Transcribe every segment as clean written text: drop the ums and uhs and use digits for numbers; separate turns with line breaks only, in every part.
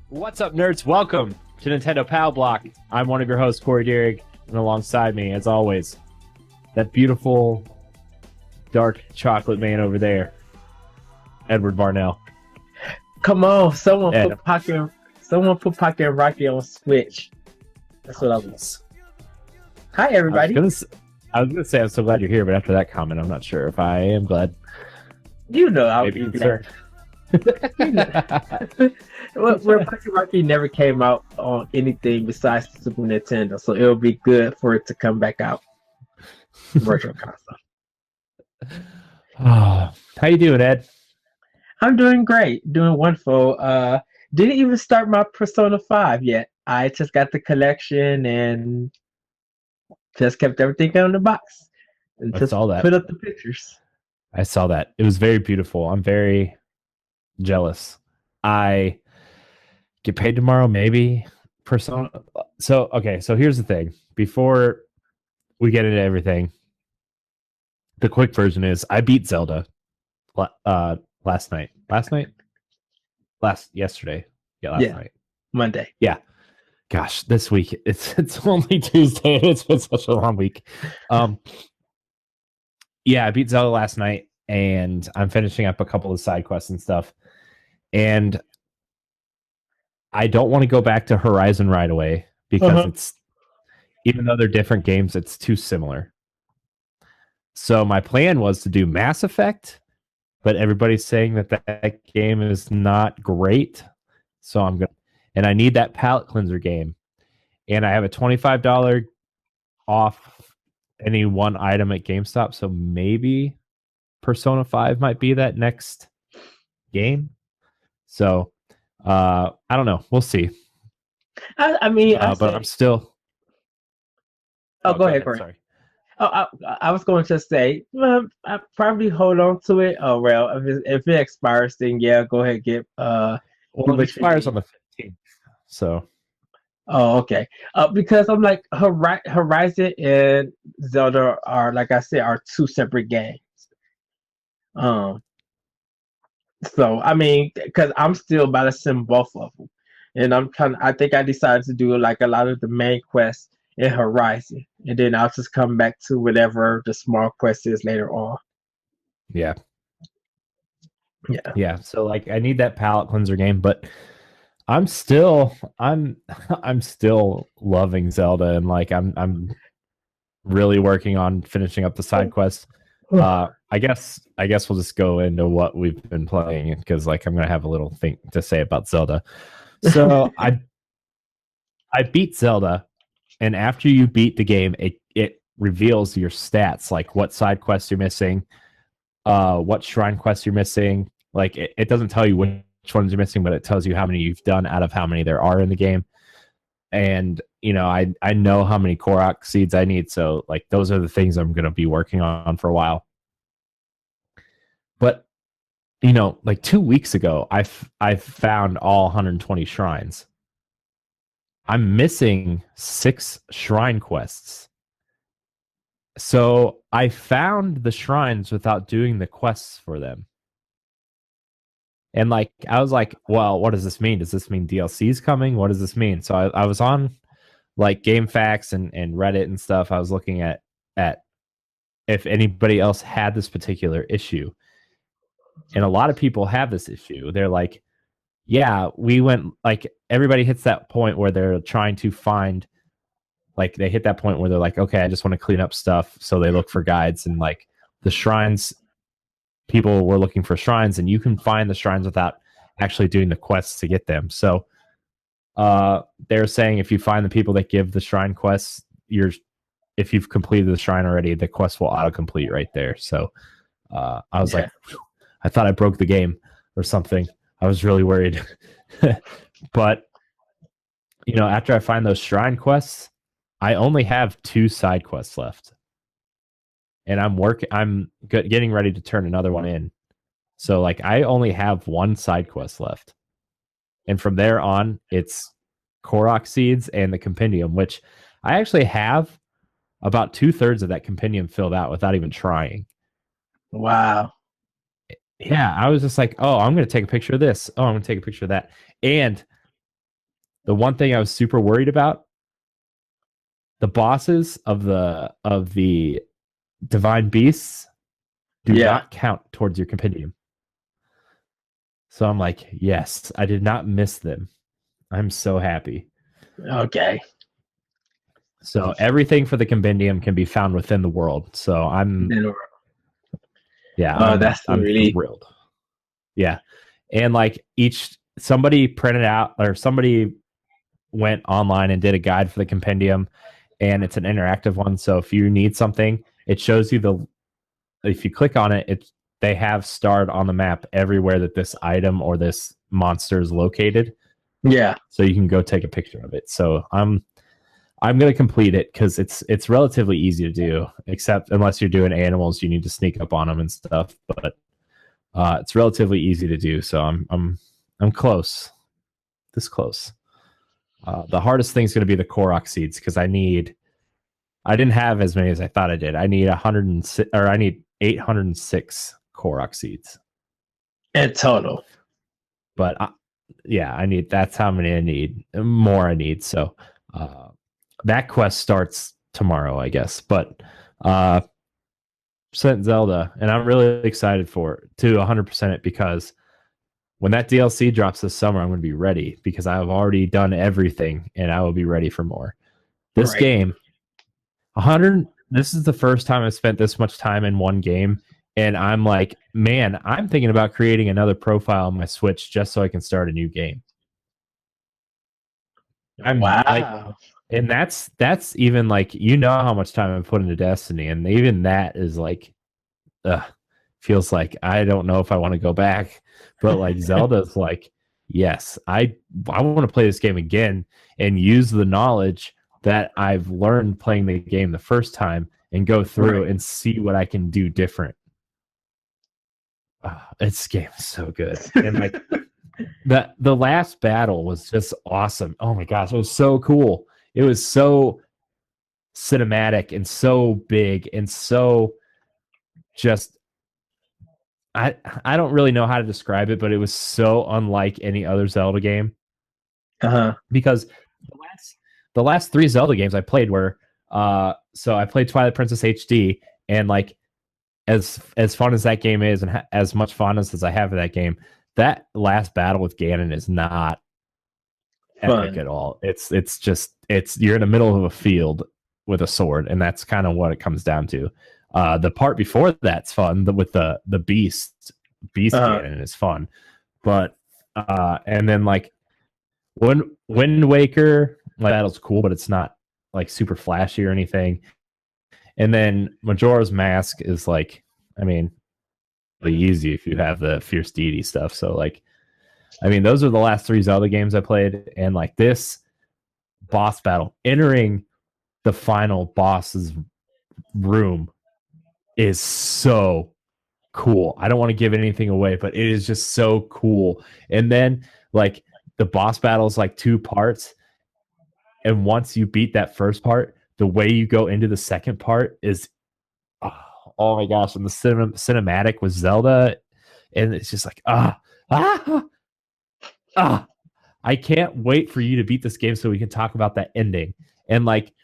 What's up, nerds? Welcome to Nintendo Pow Block. I'm one of your hosts, Corey Dirrig, and alongside me, as always, that beautiful dark chocolate man over there, Edward Varnell.
Come on,
Ed.
Someone put Pocket Rocky on Switch. That's what I was. Hi, everybody.
I was gonna say I'm so glad you're here, but after that comment, I'm not sure if I am glad.
You know I would
Maybe
be
concerned.
Where Pocket Rocky never came out on anything besides the Super Nintendo, so it'll be good for it to come back out. Virtual console.
Oh, how you doing, Ed?
I'm doing great, doing wonderful. Didn't even start my Persona 5 yet. I just got the collection and just kept everything on the box and
I
just
saw that.
put up the pictures.
I saw that. It was very beautiful. I'm very jealous. I get paid tomorrow, maybe. Persona. So here's the thing. Before we get into everything, the quick version is I beat Zelda last night. Yesterday. Yeah, last night.
Monday.
Yeah. Gosh, this week it's only Tuesday and it's been such a long week. Yeah, I beat Zelda last night and I'm finishing up a couple of side quests and stuff. And I don't want to go back to Horizon right away because it's, even though they're different games, it's too similar. So my plan was to do Mass Effect, but everybody's saying that game is not great. So I'm going to, and I need that palate cleanser game. And I have a $25 off any one item at GameStop. So maybe Persona 5 might be that next game. So I don't know. We'll see.
But
I'm still.
Go ahead, Corey. Sorry. I was going to say, I probably hold on to it. Oh well, if it expires, then yeah, go ahead and get.
Well, it expires on the 15th. So.
Oh, okay. Because I'm like Horizon and Zelda are, like I said, are two separate games. So I mean, because I'm still about to send both of them, and I think I decided to do like a lot of the main quests in Horizon, and then I'll just come back to whatever the small quest is later on.
Yeah. So like, I need that palate cleanser game, but I'm still loving Zelda, and like I'm really working on finishing up the side quests. I guess we'll just go into what we've been playing because like I'm gonna have a little thing to say about Zelda. So I beat Zelda, and after you beat the game, it reveals your stats, like what side quests you're missing, what shrine quests you're missing. Like it doesn't tell you which ones you're missing, but it tells you how many you've done out of how many there are in the game. And you know, I know how many Korok seeds I need, so like those are the things I'm gonna be working on for a while. But you know, like 2 weeks ago, I've found all 120 shrines. I'm missing 6 shrine quests. So I found the shrines without doing the quests for them. And like I was like, well, what does this mean? Does this mean DLC's coming? What does this mean? So I was on like GameFAQs and Reddit and stuff. I was looking at if anybody else had this particular issue. And a lot of people have this issue. They're like, yeah, we went, like, everybody hits that point where they're trying to find, like, they hit that point where they're like, okay, I just want to clean up stuff. So they look for guides, and like the shrines, people were looking for shrines, and you can find the shrines without actually doing the quests to get them. So they're saying if you find the people that give the shrine quests, if you've completed the shrine already, the quest will autocomplete right there. So I was like, I thought I broke the game or something. I was really worried. But you know, after I find those shrine quests, I only have 2 side quests left. And I'm getting ready to turn another one in. So like I only have 1 side quest left. And from there on, it's Korok seeds and the compendium, which I actually have about 2/3 of that compendium filled out without even trying.
Wow.
Yeah, I was just like, oh, I'm going to take a picture of this. Oh, I'm going to take a picture of that. And the one thing I was super worried about, the bosses of the divine beasts do not count towards your compendium. So I'm like, yes, I did not miss them. I'm so happy.
Okay.
So everything for the compendium can be found within the world. So I'm
that's
I'm
really
thrilled. Yeah. And like somebody printed out, or somebody went online and did a guide for the compendium, and it's an interactive one. So if you need something, it shows you if you click on it, they have starred on the map everywhere that this item or this monster is located.
Yeah.
So you can go take a picture of it. So I'm going to complete it because it's relatively easy to do, except unless you're doing animals, you need to sneak up on them and stuff. But it's relatively easy to do. So I'm close, this close. The hardest thing is going to be the Korok seeds because I didn't have as many as I thought I did. I need 106, or I need 806 Korok seeds
in total.
But that's how many I need. More I need. So that quest starts tomorrow, I guess. But sent Zelda, and I'm really excited to 100% it, because when that DLC drops this summer, I'm going to be ready because I've already done everything and I will be ready for more. This game, 100. This is the first time I've spent this much time in one game, and I'm like, man, I'm thinking about creating another profile on my Switch just so I can start a new game. And that's even like, how much time I've put into Destiny, and even that is like, feels like I don't know if I want to go back. But like Zelda's like, yes, I want to play this game again and use the knowledge that I've learned playing the game the first time and go through and see what I can do different. This game is so good. And like the last battle was just awesome. Oh my gosh, it was so cool. It was so cinematic and so big and so just, I don't really know how to describe it, but it was so unlike any other Zelda game. Because the last 3 Zelda games I played were so I played Twilight Princess HD, and like as fun as that game is, and as much fondness as I have for that game, that last battle with Ganon is not epic at all. It's you're in the middle of a field with a sword, and that's kind of what it comes down to. The part before that's fun, with the beast Ganon is fun, but and then like Wind Waker, like, battle's cool, but it's not like super flashy or anything. And then Majora's Mask is like, I mean, really easy if you have the Fierce Deity stuff. So like, I mean, those are the last 3 Zelda games I played, and like this boss battle, entering the final boss's room, is so cool. I don't want to give anything away, but it is just so cool. And then like the boss battle is like 2 parts, and once you beat that first part, the way you go into the second part is, oh my gosh, and the cinematic with Zelda, and it's just like I can't wait for you to beat this game so we can talk about that ending. And like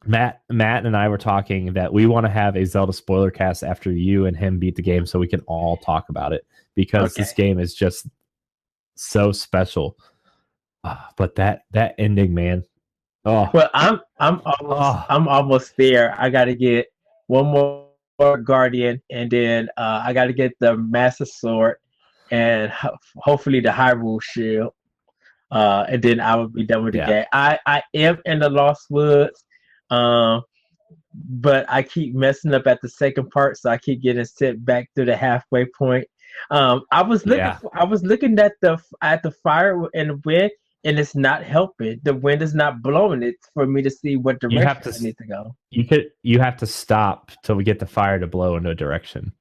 Matt and I were talking that we want to have a Zelda spoiler cast after you and him beat the game so we can all talk about it, because this game is just so special. But that ending, man.
Well, I'm almost there. I got to get one more Guardian, and then I got to get the Master Sword, and hopefully the Hyrule Shield, and then I will be done with the game. I am in the Lost Woods, but I keep messing up at the second part, so I keep getting sent back to the halfway point. I was looking at the fire and the wind, and it's not helping. The wind is not blowing it for me to see what direction I need to go.
You have to stop till we get the fire to blow in a direction.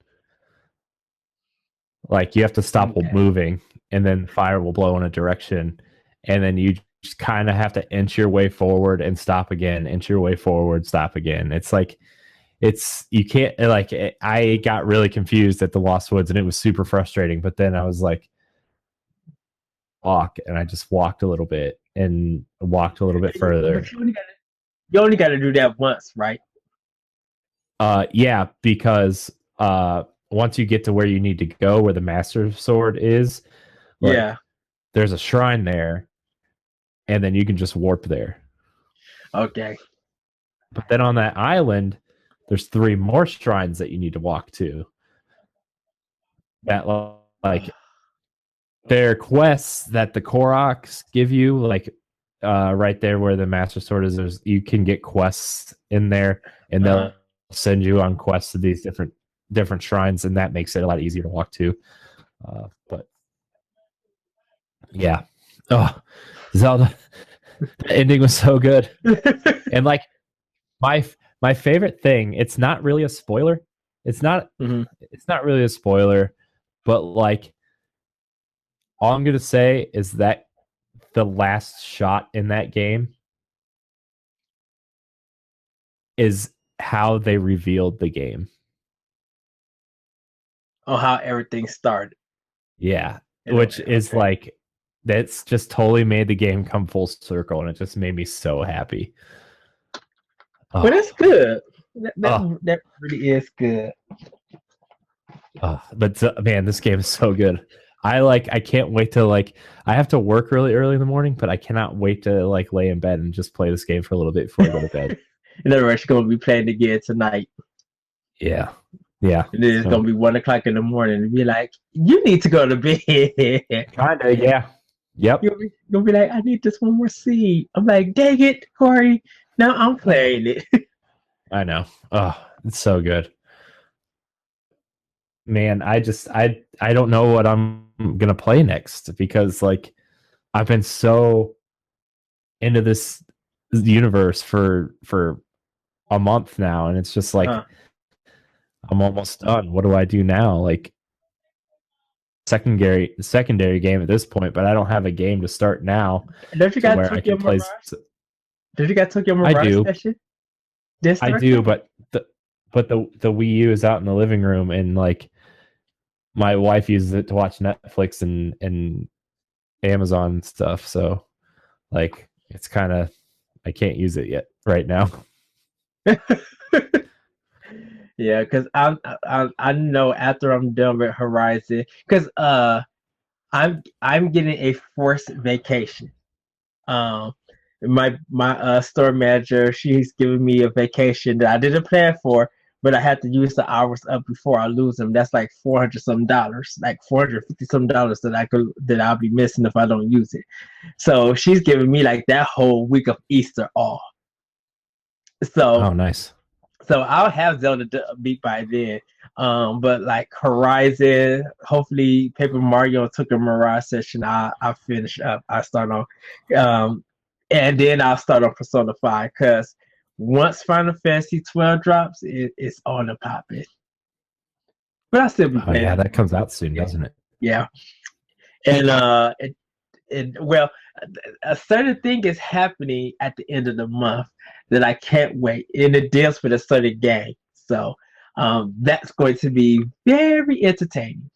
Like you have to stop moving, and then fire will blow in a direction, and then you just kind of have to inch your way forward and stop again, inch your way forward, stop again. It's like, you can't, like, I got really confused at the Lost Woods, and it was super frustrating. But then I was like, walk, and I just walked a little bit and walked a little bit further.
But you only got to do that once, right?
Yeah, because once you get to where you need to go, where the Master Sword is, like,
Yeah.
there's a shrine there, and then you can just warp there.
Okay.
But then on that island, there's 3 more shrines that you need to walk to. That like they're quests that the Koroks give you, like right there where the Master Sword is. You can get quests in there, and they'll send you on quests to these different shrines, and that makes it a lot easier to walk to. But yeah, oh, Zelda, the ending was so good, and like my favorite thing. It's not really a spoiler. It's not.
Mm-hmm.
It's not really a spoiler, but like, all I'm gonna say is that the last shot in that game is how they revealed the game.
Oh, how everything started.
Yeah, which is like, that's just totally made the game come full circle, and it just made me so happy.
But that's good. That really is good.
But man, this game is so good. I can't wait to I have to work really early in the morning, but I cannot wait to lay in bed and just play this game for a little bit before I go to bed.
In other words, you're gonna be playing again tonight.
Yeah.
And then it's gonna be 1 o'clock in the morning and be like, you need to go to bed.
Kinda, yeah. Yep.
You'll be like, I need this one more seed. I'm like, dang it, Corey. Now I'm playing it.
I know. Oh, it's so good. Man, I don't know what I'm gonna play next, because I've been so into this universe for a month now, and it's just I'm almost done. What do I do now? Secondary game at this point, but I don't have a game to start now.
Don't you got Tokyo Mirage? Did you got Tokyo Mirage?
I do.
Session?
I do, but the Wii U is out in the living room, and my wife uses it to watch Netflix and Amazon and stuff. So it's kind of, I can't use it yet right now.
Yeah, because I know after I'm done with Horizon, because I'm getting a forced vacation. My store manager, she's giving me a vacation that I didn't plan for, but I had to use the hours up before I lose them. That's like $400 some, like $450 some that I'll be missing if I don't use it. So she's giving me that whole week of Easter off. So
oh, nice.
So I'll have Zelda beat by then. But Horizon, hopefully Paper Mario took a Mirage session. I'll finish up. I start on, and then I'll start on Persona 5, because once Final Fantasy 12 drops, it's on the popping. But I'll still be playing.
Yeah, that comes out soon, doesn't it?
Yeah. And well, a certain thing is happening at the end of the month that I can't wait, and it deals with a certain game. So that's going to be very entertaining.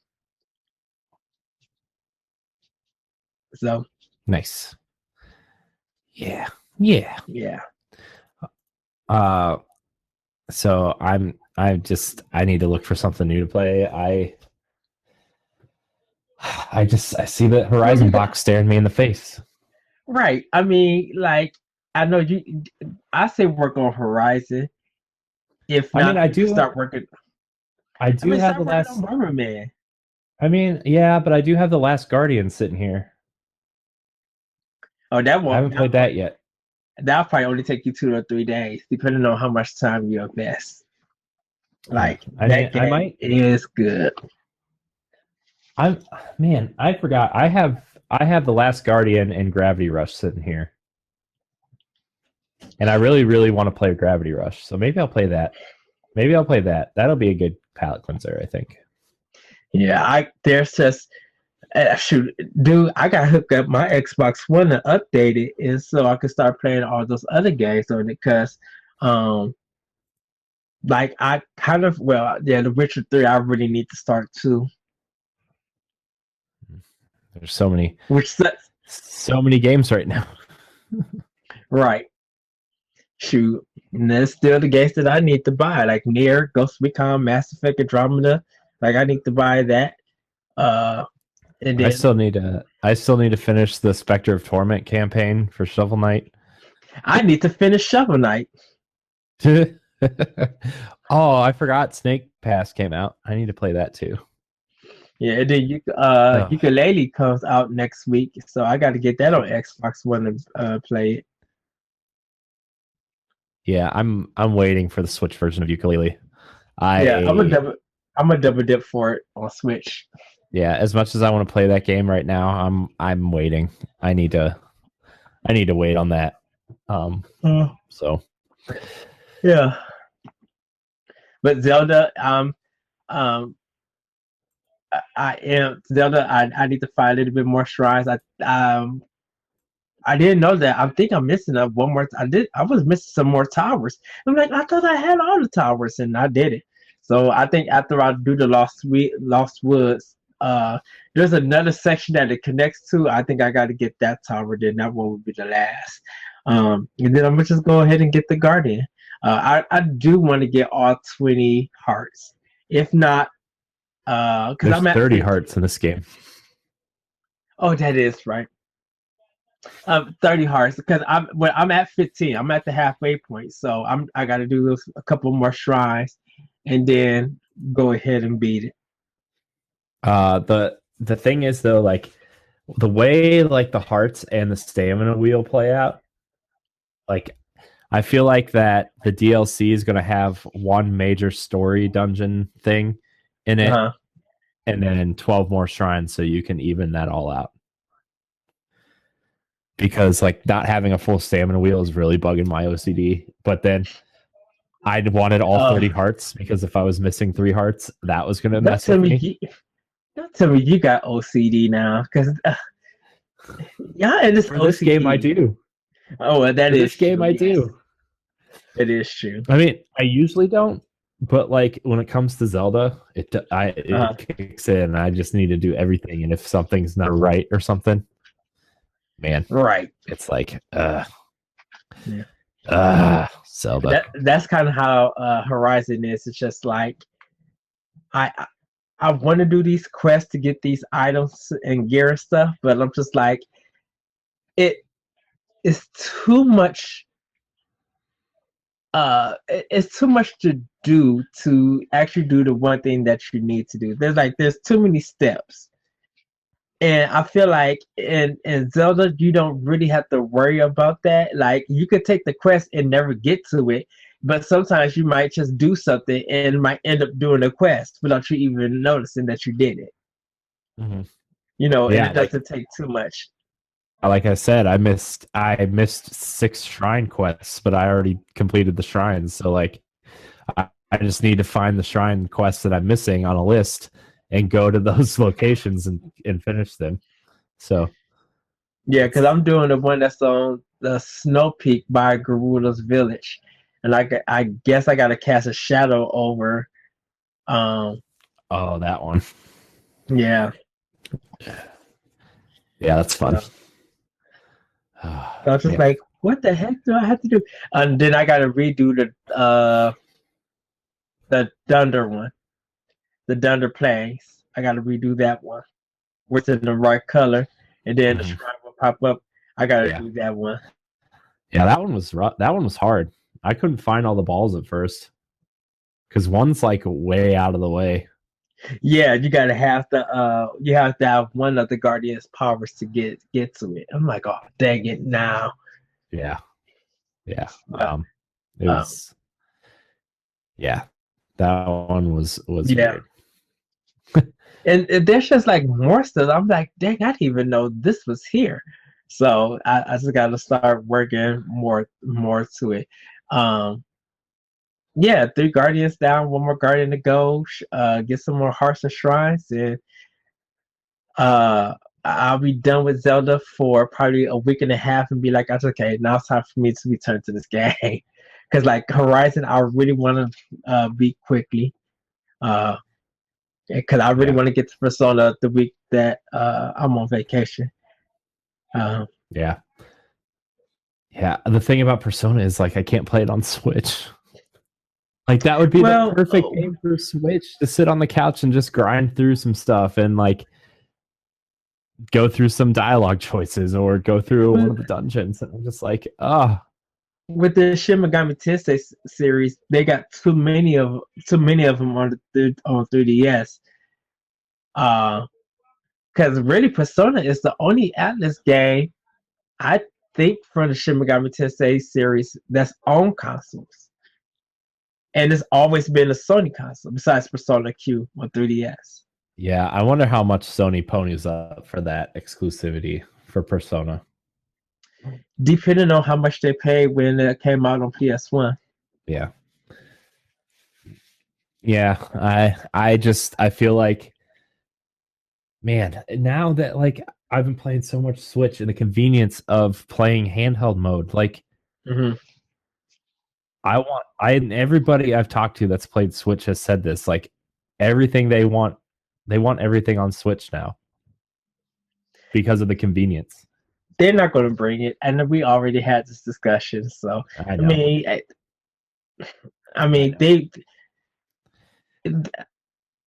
So
nice. Yeah. So I need to look for something new to play. I see the Horizon box staring me in the face.
Right. I mean, I know I say work on Horizon. If not, I do start working.
I do have the last
Bomberman.
I mean, yeah, but I do have the Last Guardian sitting here.
Oh, that one.
I haven't played that yet.
That'll probably only take you 2 or 3 days, depending on how much time you invest. That game is good.
I forgot. I have the Last Guardian and Gravity Rush sitting here, and I really, really want to play Gravity Rush. So maybe I'll play that. That'll be a good palate cleanser, I think. Yeah,
there's just shoot, dude. I got to hook up my Xbox One and update it, and so I can start playing all those other games on it. Because, I kind of The Witcher 3. I really need to start too.
There's so many,
which sucks.
so many games right now.
Right. Shoot. And there's still the games that I need to buy, like Nier, Ghost Recon, Mass Effect, Andromeda. Like I need to buy that. And then
I still need to finish the Spectre of Torment campaign for Shovel Knight.
I need to finish Shovel Knight.
Oh, I forgot Snake Pass came out. I need to play that too.
Yeah, and then Ukulele comes out next week, so I got to get that on Xbox One to play it.
Yeah, I'm waiting for the Switch version of Ukulele.
I'm a double dip for it on Switch.
Yeah, as much as I want to play that game right now, I'm waiting. I need to wait on that. So
yeah. But Zelda, I need to find a little bit more shrines. I didn't know that. I think I'm missing one more. I was missing some more towers. I'm like, I thought I had all the towers, and I did it. So I think after I do the Lost Woods, there's another section that it connects to. I think I got to get that tower. Then that one will be the last. And then I'm gonna just go ahead and get the Guardian. I do want to get all 20 hearts. If not, because I'm at
30 hearts in this game.
Oh, that is right. 30 hearts because I'm at 15. I'm at the halfway point, so I got to do a couple more shrines, and then go ahead and beat it.
The thing is though, like the way like the hearts and the stamina wheel play out, like I feel like that the DLC is going to have one major story dungeon thing in it, and then 12 more shrines, so you can even that all out. Because like not having a full stamina wheel is really bugging my OCD. But then I wanted all 30 hearts because if I was missing 3 hearts, that was going to mess with me.
Don't tell me you got OCD now, because
this game I do.
Oh, well, that is
this game
true,
I do.
It is true.
I mean, I usually don't, but like when it comes to Zelda, it kicks in. I just need to do everything, and if something's not right or something, man,
right,
it's like Zelda.
That's kind of how Horizon is. It's just like I want to do these quests to get these items and gear and stuff, but I'm just like, it's too much. It's too much to do to actually do the one thing that you need to do. There's too many steps. And I feel like in Zelda, you don't really have to worry about that. Like, you could take the quest and never get to it, but sometimes you might just do something and might end up doing the quest without you even noticing that you did it.
Mm-hmm.
You know, and it doesn't take too much.
Like I said, I missed 6 shrine quests, but I already completed the shrines. So like, I just need to find the shrine quests that I'm missing on a list and go to those locations and finish them. So
yeah, because I'm doing the one that's on the Snow Peak by Garuda's Village, and I guess I got to cast a shadow over.
Oh, that one.
Yeah.
Yeah, that's fun.
So I was just like, what the heck do I have to do? And then I got to redo the Dunder one. The Dunder Plains. I got to redo that one. What's in the right color. And then the shrine will pop up. I got to do that one.
Yeah, that one was rough. That one was hard. I couldn't find all the balls at first. Because one's like way out of the way.
Yeah, you gotta have to have one of the Guardian's powers to get to it. I'm like, oh dang it now.
Yeah. It was that one was weird.
and there's just like more stuff. I'm like, dang, I didn't even know this was here. So I just gotta start working more to it. 3 Guardians down, 1 more Guardian to go. Get some more hearts and shrines, and I'll be done with Zelda for probably a week and a half, and be like, that's okay. Now it's time for me to return to this game, because like Horizon, I really want to beat quickly, because I really want to get to Persona the week that I'm on vacation.
Yeah. Yeah. The thing about Persona is like I can't play it on Switch. Like that would be the perfect game for Switch to sit on the couch and just grind through some stuff and like go through some dialogue choices or go through one of the dungeons. And I'm just like,
with the Shin Megami Tensei series, they got too many of them on 3DS. Because really, Persona is the only Atlas game I think from the Shin Megami Tensei series that's on consoles, and it's always been a Sony console besides Persona Q on 3DS.
Yeah, I wonder how much Sony ponies up for that exclusivity for Persona.
Depending on how much they paid when it came out on PS1.
Yeah. Yeah, I feel like, man, now that like I've been playing so much Switch and the convenience of playing handheld mode, like everybody I've talked to that's played Switch has said this, like everything they want everything on Switch now because of the convenience.
They're not going to bring it, and we already had this discussion. So I mean,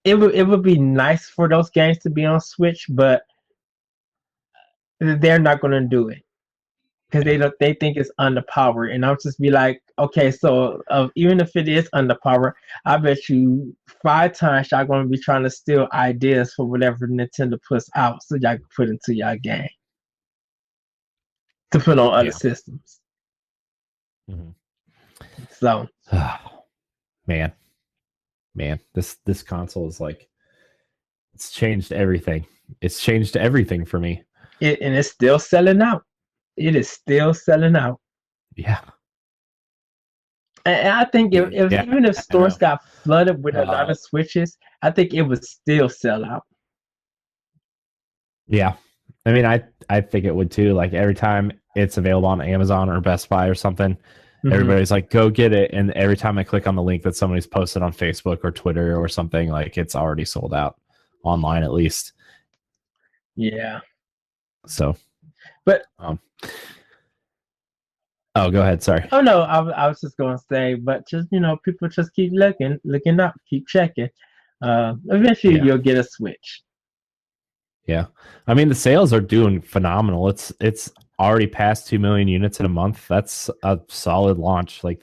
it would be nice for those games to be on Switch, but they're not going to do it because they think it's underpowered. And I'll just be like, okay, so even if it is underpowered, I bet you 5 times y'all going to be trying to steal ideas for whatever Nintendo puts out, so y'all can put into y'all game to put on other systems. So,
man, this console is like, it's changed everything. It's changed everything for me.
And it's still selling out. It is still selling out.
Yeah.
And I think even if stores got flooded with a lot of Switches, I think it would still sell out.
Yeah. I mean, I think it would too. Like every time it's available on Amazon or Best Buy or something, everybody's like, go get it. And every time I click on the link that somebody's posted on Facebook or Twitter or something, like it's already sold out online at least.
Yeah.
So,
but
oh, go ahead. Sorry.
Oh no, I was just going to say, but just people just keep looking up, keep checking. Eventually, you'll get a Switch.
Yeah, I mean the sales are doing phenomenal. It's already past 2 million units in a month. That's a solid launch. Like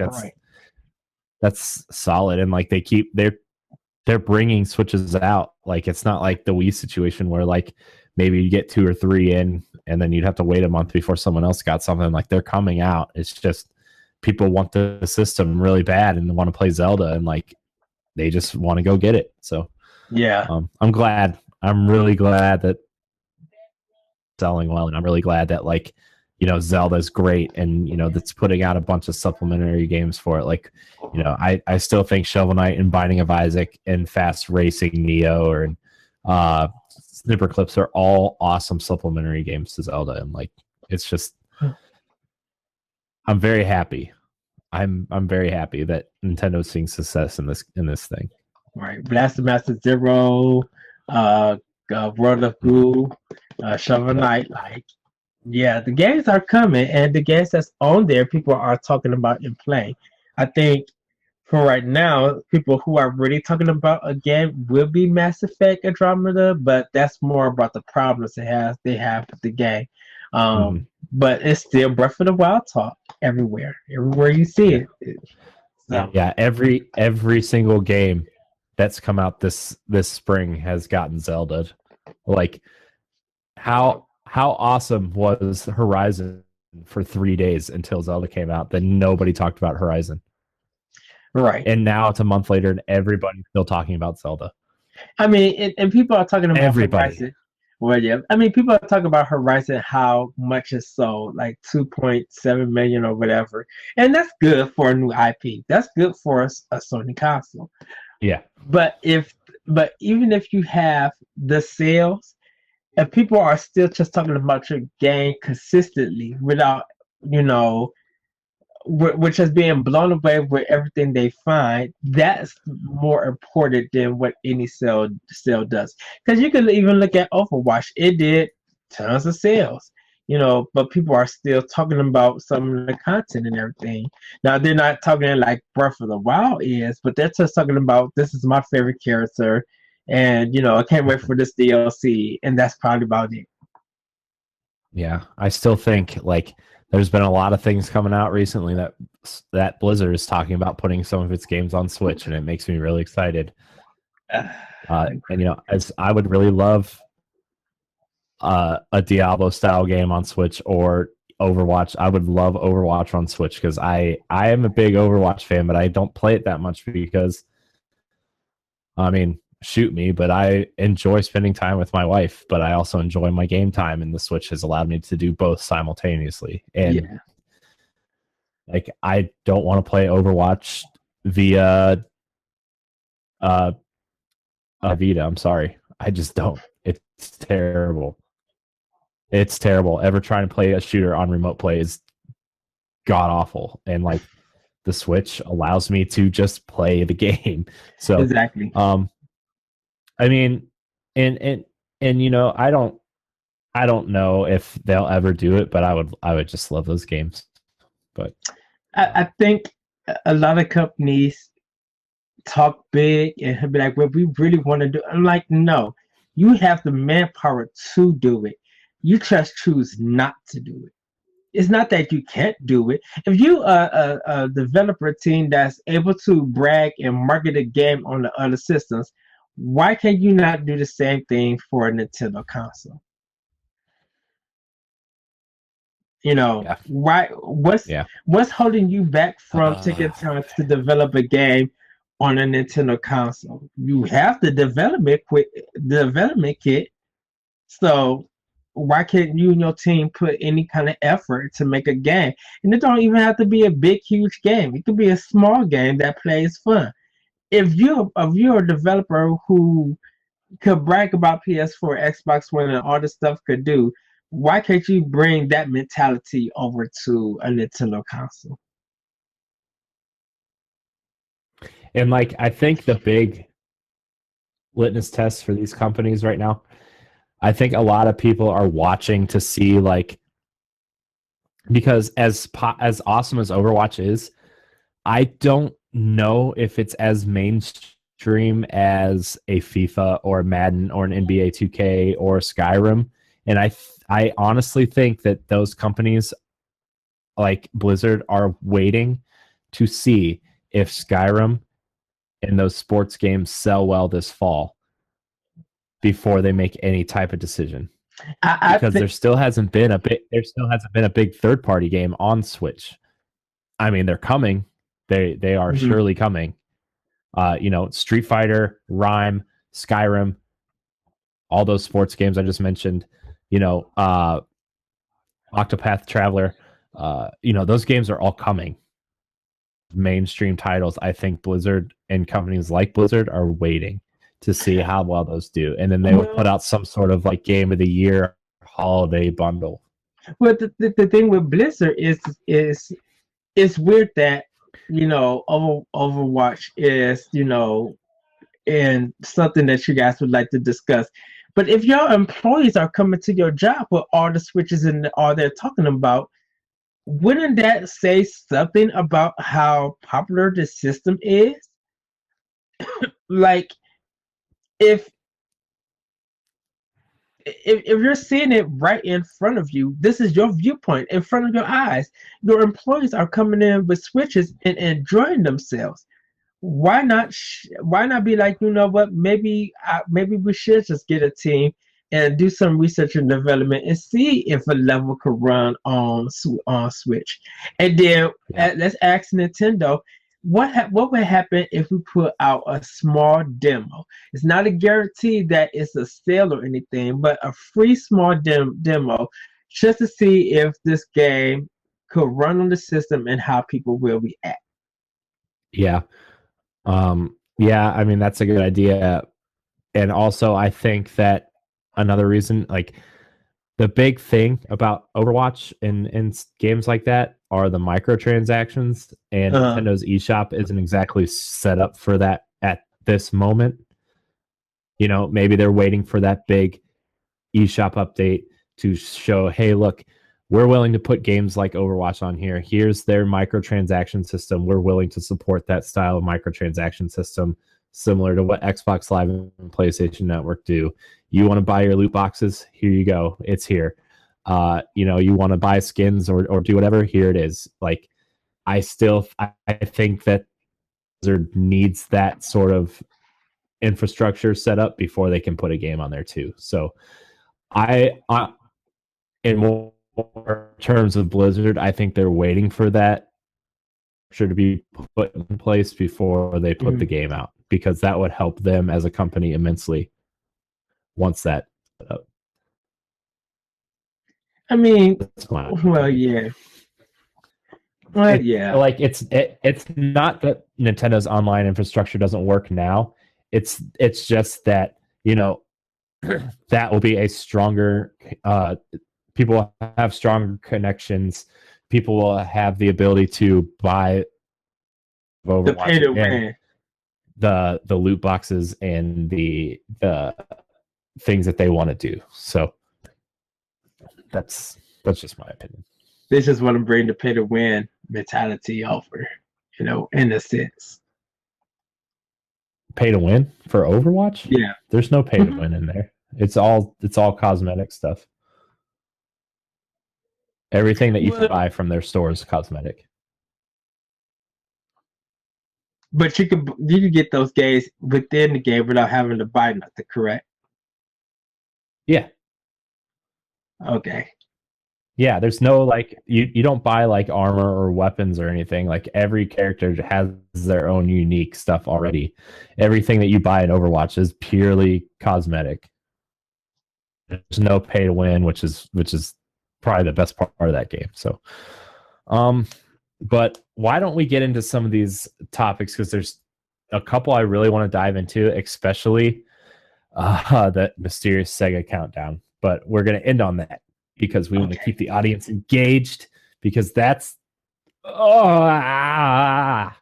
that's solid, and like they're bringing Switches out. Like it's not like the Wii situation where like maybe you get 2 or 3 in, and then you'd have to wait a month before someone else got something. Like they're coming out. It's just people want the system really bad and want to play Zelda, and like they just want to go get it. So
yeah,
I'm glad. I'm really glad that selling well, and I'm really glad that like Zelda's great, and that's putting out a bunch of supplementary games for it. Like I still think Shovel Knight and Binding of Isaac and Fast Racing Neo and Snipper Clips are all awesome supplementary games to Zelda, and like it's just I'm very happy. I'm very happy that Nintendo's seeing success in this thing.
Right, Blaster Master Zero, World of Goo, Shovel Knight, like the games are coming, and the games that's on there people are talking about and playing. I think for right now, people who are really talking about a game will be Mass Effect Andromeda, but that's more about the problems they have with the game. But it's still Breath of the Wild talk everywhere you see it. So.
Yeah, every single game that's come out this spring has gotten Zelda. Like how awesome was Horizon for 3 days until Zelda came out? Then nobody talked about Horizon.
Right.
And now it's a month later and everybody's still talking about Zelda.
I mean, and people are talking about
everybody.
Horizon. Well, yeah. I mean, people are talking about Horizon, how much it sold, like 2.7 million or whatever. And that's good for a new IP. That's good for a Sony console.
Yeah.
But even if you have the sales, and people are still just talking about your game consistently without, which is being blown away with everything they find. That's more important than what any cell does. Because you can even look at Overwatch; it did tons of sales, but people are still talking about some of the content and everything. Now they're not talking like Breath of the Wild is, but they're just talking about this is my favorite character, and I can't wait for this DLC, and that's probably about it.
Yeah, I still think like there's been a lot of things coming out recently that Blizzard is talking about putting some of its games on Switch, and it makes me really excited. And as I would really love a Diablo style game on Switch or Overwatch. I would love Overwatch on Switch because I am a big Overwatch fan, but I don't play it that much because I mean, shoot me, but I enjoy spending time with my wife, but I also enjoy my game time, and the Switch has allowed me to do both simultaneously. And like, I don't want to play Overwatch via Vita. I'm sorry, I just don't. It's terrible. It's terrible. Ever trying to play a shooter on remote play is god awful, and like the Switch allows me to just play the game. So
exactly.
I mean, and I don't know if they'll ever do it, but I would just love those games. But
I think a lot of companies talk big and be like, "Well, we really want to do." I'm like, no, you have the manpower to do it. You just choose not to do it. It's not that you can't do it. If you are a developer team that's able to brag and market a game on the other systems, why can you not do the same thing for a Nintendo console? Why? What's holding you back from taking time to develop a game on a Nintendo console? You have the development kit, so why can't you and your team put any kind of effort to make a game? And it don't even have to be a big, huge game. It could be a small game that plays fun. If you're a developer who could brag about PS4, Xbox One, and all the stuff could do, why can't you bring that mentality over to a Nintendo console?
And like, I think the big litmus test for these companies right now, I think a lot of people are watching to see, like, because as awesome as Overwatch is, I don't know if it's as mainstream as a FIFA or Madden or an NBA 2K or Skyrim. And I honestly think that those companies like Blizzard are waiting to see if Skyrim and those sports games sell well this fall before they make any type of decision. Because there still hasn't been a big third party game on Switch. I mean, they're coming. They are surely coming. Street Fighter, Rhyme, Skyrim, all those sports games I just mentioned. Octopath Traveler. Those games are all coming. Mainstream titles. I think Blizzard and companies like Blizzard are waiting to see how well those do, and then they would put out some sort of like game of the year holiday bundle.
Well, the thing with Blizzard is it's weird that Overwatch is and something that you guys would like to discuss. But if your employees are coming to your job with all the switches and all they're talking about, wouldn't that say something about how popular the system is? Like, if you're seeing it right in front of you, this is your viewpoint in front of your eyes. Your employees are coming in with switches and enjoying themselves. Why not? Why not be like, you know what? Maybe we should just get a team and do some research and development and see if a level could run on Switch. And then let's ask Nintendo, what would happen if we put out a small demo? It's not a guarantee that it's a sale or anything, but a free small demo just to see if this game could run on the system and how people will react.
Yeah. I mean, that's a good idea. And also, I think that another reason, like, the big thing about Overwatch and games like that are the microtransactions, and
Uh,
Nintendo's eShop isn't exactly set up for that at this moment. You know, maybe they're waiting for that big eShop update to show, hey, look, we're willing to put games like Overwatch on here. Here's their microtransaction system. We're willing to support that style of microtransaction system, similar to what Xbox Live and PlayStation Network do. You want to buy your loot boxes? Here you go. It's here. You want to buy skins or do whatever? Here it is. Like, I think that Blizzard needs that sort of infrastructure set up before they can put a game on there too. So I in more terms of Blizzard, I think they're waiting for that to be put in place before they put the game out, because that would help them as a company immensely once that up.
I mean,
Well,
yeah. Well, yeah.
Like it's not that Nintendo's online infrastructure doesn't work now. It's just that, that will be a stronger people will have stronger connections. People will have the ability to buy Overwatch and the loot boxes and the things that they want to do. So that's just my opinion.
They just want to bring the pay to win mentality over, in a sense.
Pay to win for Overwatch?
Yeah.
There's no pay to win in there. It's all cosmetic stuff. Everything that you can buy from their store is cosmetic.
But you can get those games within the game without having to buy nothing, correct?
Yeah.
Okay.
Yeah, there's no like you don't buy like armor or weapons or anything. Like every character has their own unique stuff already. Everything that you buy in Overwatch is purely cosmetic. There's no pay to win, which is probably the best part of that game. So, but why don't we get into some of these topics, because there's a couple I really want to dive into, especially that mysterious Sega countdown. But we're going to end on that because we want to keep the audience engaged, because that's yeah,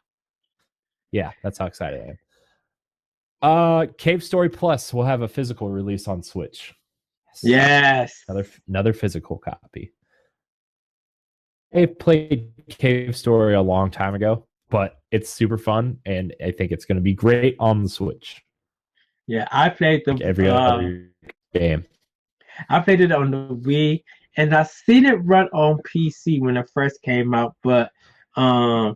that's how excited I am. Cave Story Plus will have a physical release on Switch.
Yes.
Another physical copy. I played Cave Story a long time ago, but it's super fun, and I think it's going to be great on the Switch.
Yeah, I played
like every other game.
I played it on the Wii, and I seen it run on PC when it first came out. But when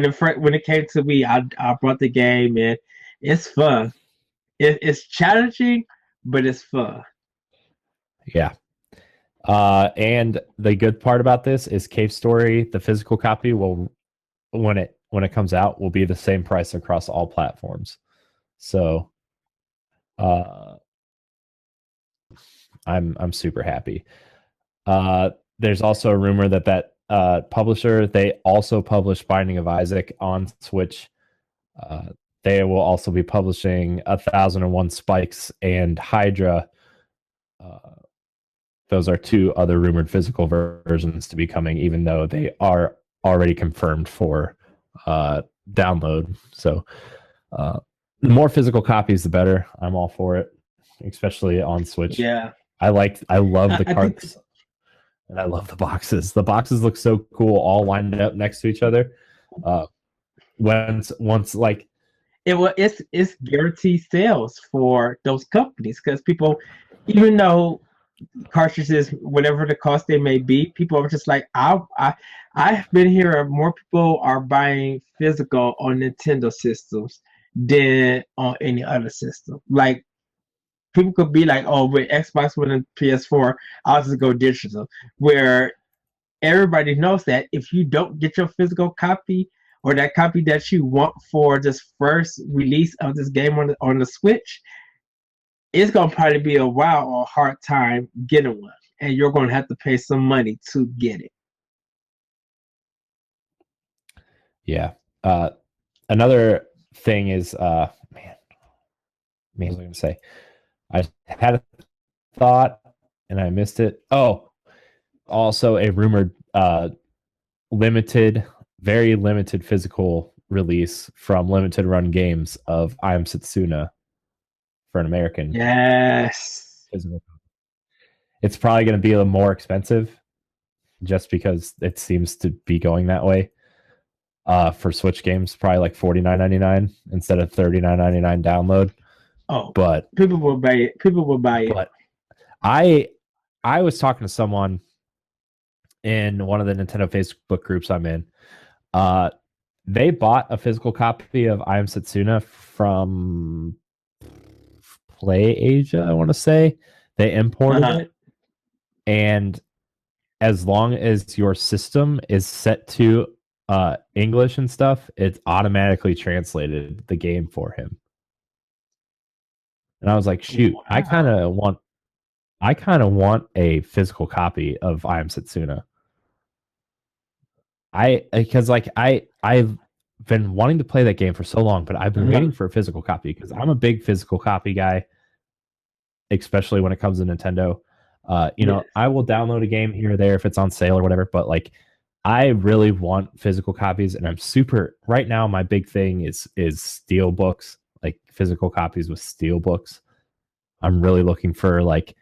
it came to Wii, I brought the game in. It's fun. It's challenging, but it's fun.
Yeah. And the good part about this is Cave Story, the physical copy, will when it comes out, will be the same price across all platforms. So I'm super happy. There's also a rumor that publisher, they also publish Binding of Isaac on Switch. They will also be publishing 1001 Spikes and Hydra. Those are two other rumored physical versions to be coming, even though they are already confirmed for download. So the more physical copies, the better. I'm all for it, especially on Switch.
Yeah.
I love the carts, and I love the boxes. The boxes look so cool, all lined up next to each other. Once like
it's guaranteed sales for those companies, because people, even though cartridges, whatever the cost they may be, people are just like, I've been here. More people are buying physical on Nintendo systems than on any other system. Like, people could be like, oh, with Xbox One and PS4, I'll just go digital. Where everybody knows that if you don't get your physical copy, or that copy that you want for this first release of this game on the Switch, it's gonna probably be a while or a hard time getting one, and you're gonna have to pay some money to get it.
Yeah. Another thing is, what was I gonna say? I had a thought and I missed it. Oh, also a rumored limited, very limited physical release from Limited Run Games of I Am Setsuna for an American
Yes.
physical. It's probably going to be a little more expensive just because it seems to be going that way. For Switch games, probably like $49.99 instead of $39.99 download.
Oh,
but
people will buy it. People will buy it.
But I was talking to someone in one of the Nintendo Facebook groups I'm in. They bought a physical copy of I Am Setsuna from Play Asia, I want to say. They imported it, and as long as your system is set to English and stuff, it's automatically translated the game for him. And I was like, shoot, wow. I kind of want a physical copy of I Am Setsuna. Because I've been wanting to play that game for so long, but I've been waiting for a physical copy because I'm a big physical copy guy, especially when it comes to Nintendo. You know, I will download a game here or there if it's on sale or whatever, but like I really want physical copies, and I'm super right now. My big thing is steel books, like physical copies with steel books. I'm really looking for like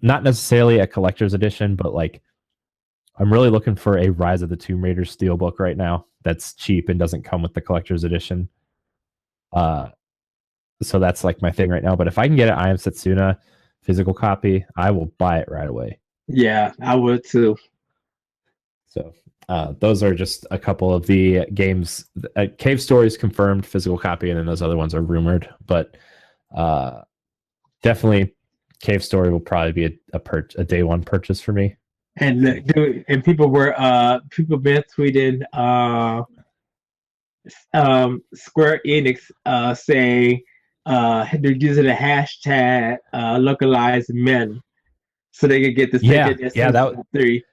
not necessarily a collector's edition, but like I'm really looking for a Rise of the Tomb Raider steelbook right now that's cheap and doesn't come with the collector's edition. So that's like my thing right now. But if I can get an I Am Setsuna physical copy, I will buy it right away.
Yeah, I would too.
So those are just a couple of the games. Cave Stories confirmed physical copy, and then those other ones are rumored. But definitely, Cave Story will probably be a day one purchase for me.
And people been tweeting Square Enix saying they're using the hashtag localized men so they could get the Sega
that
3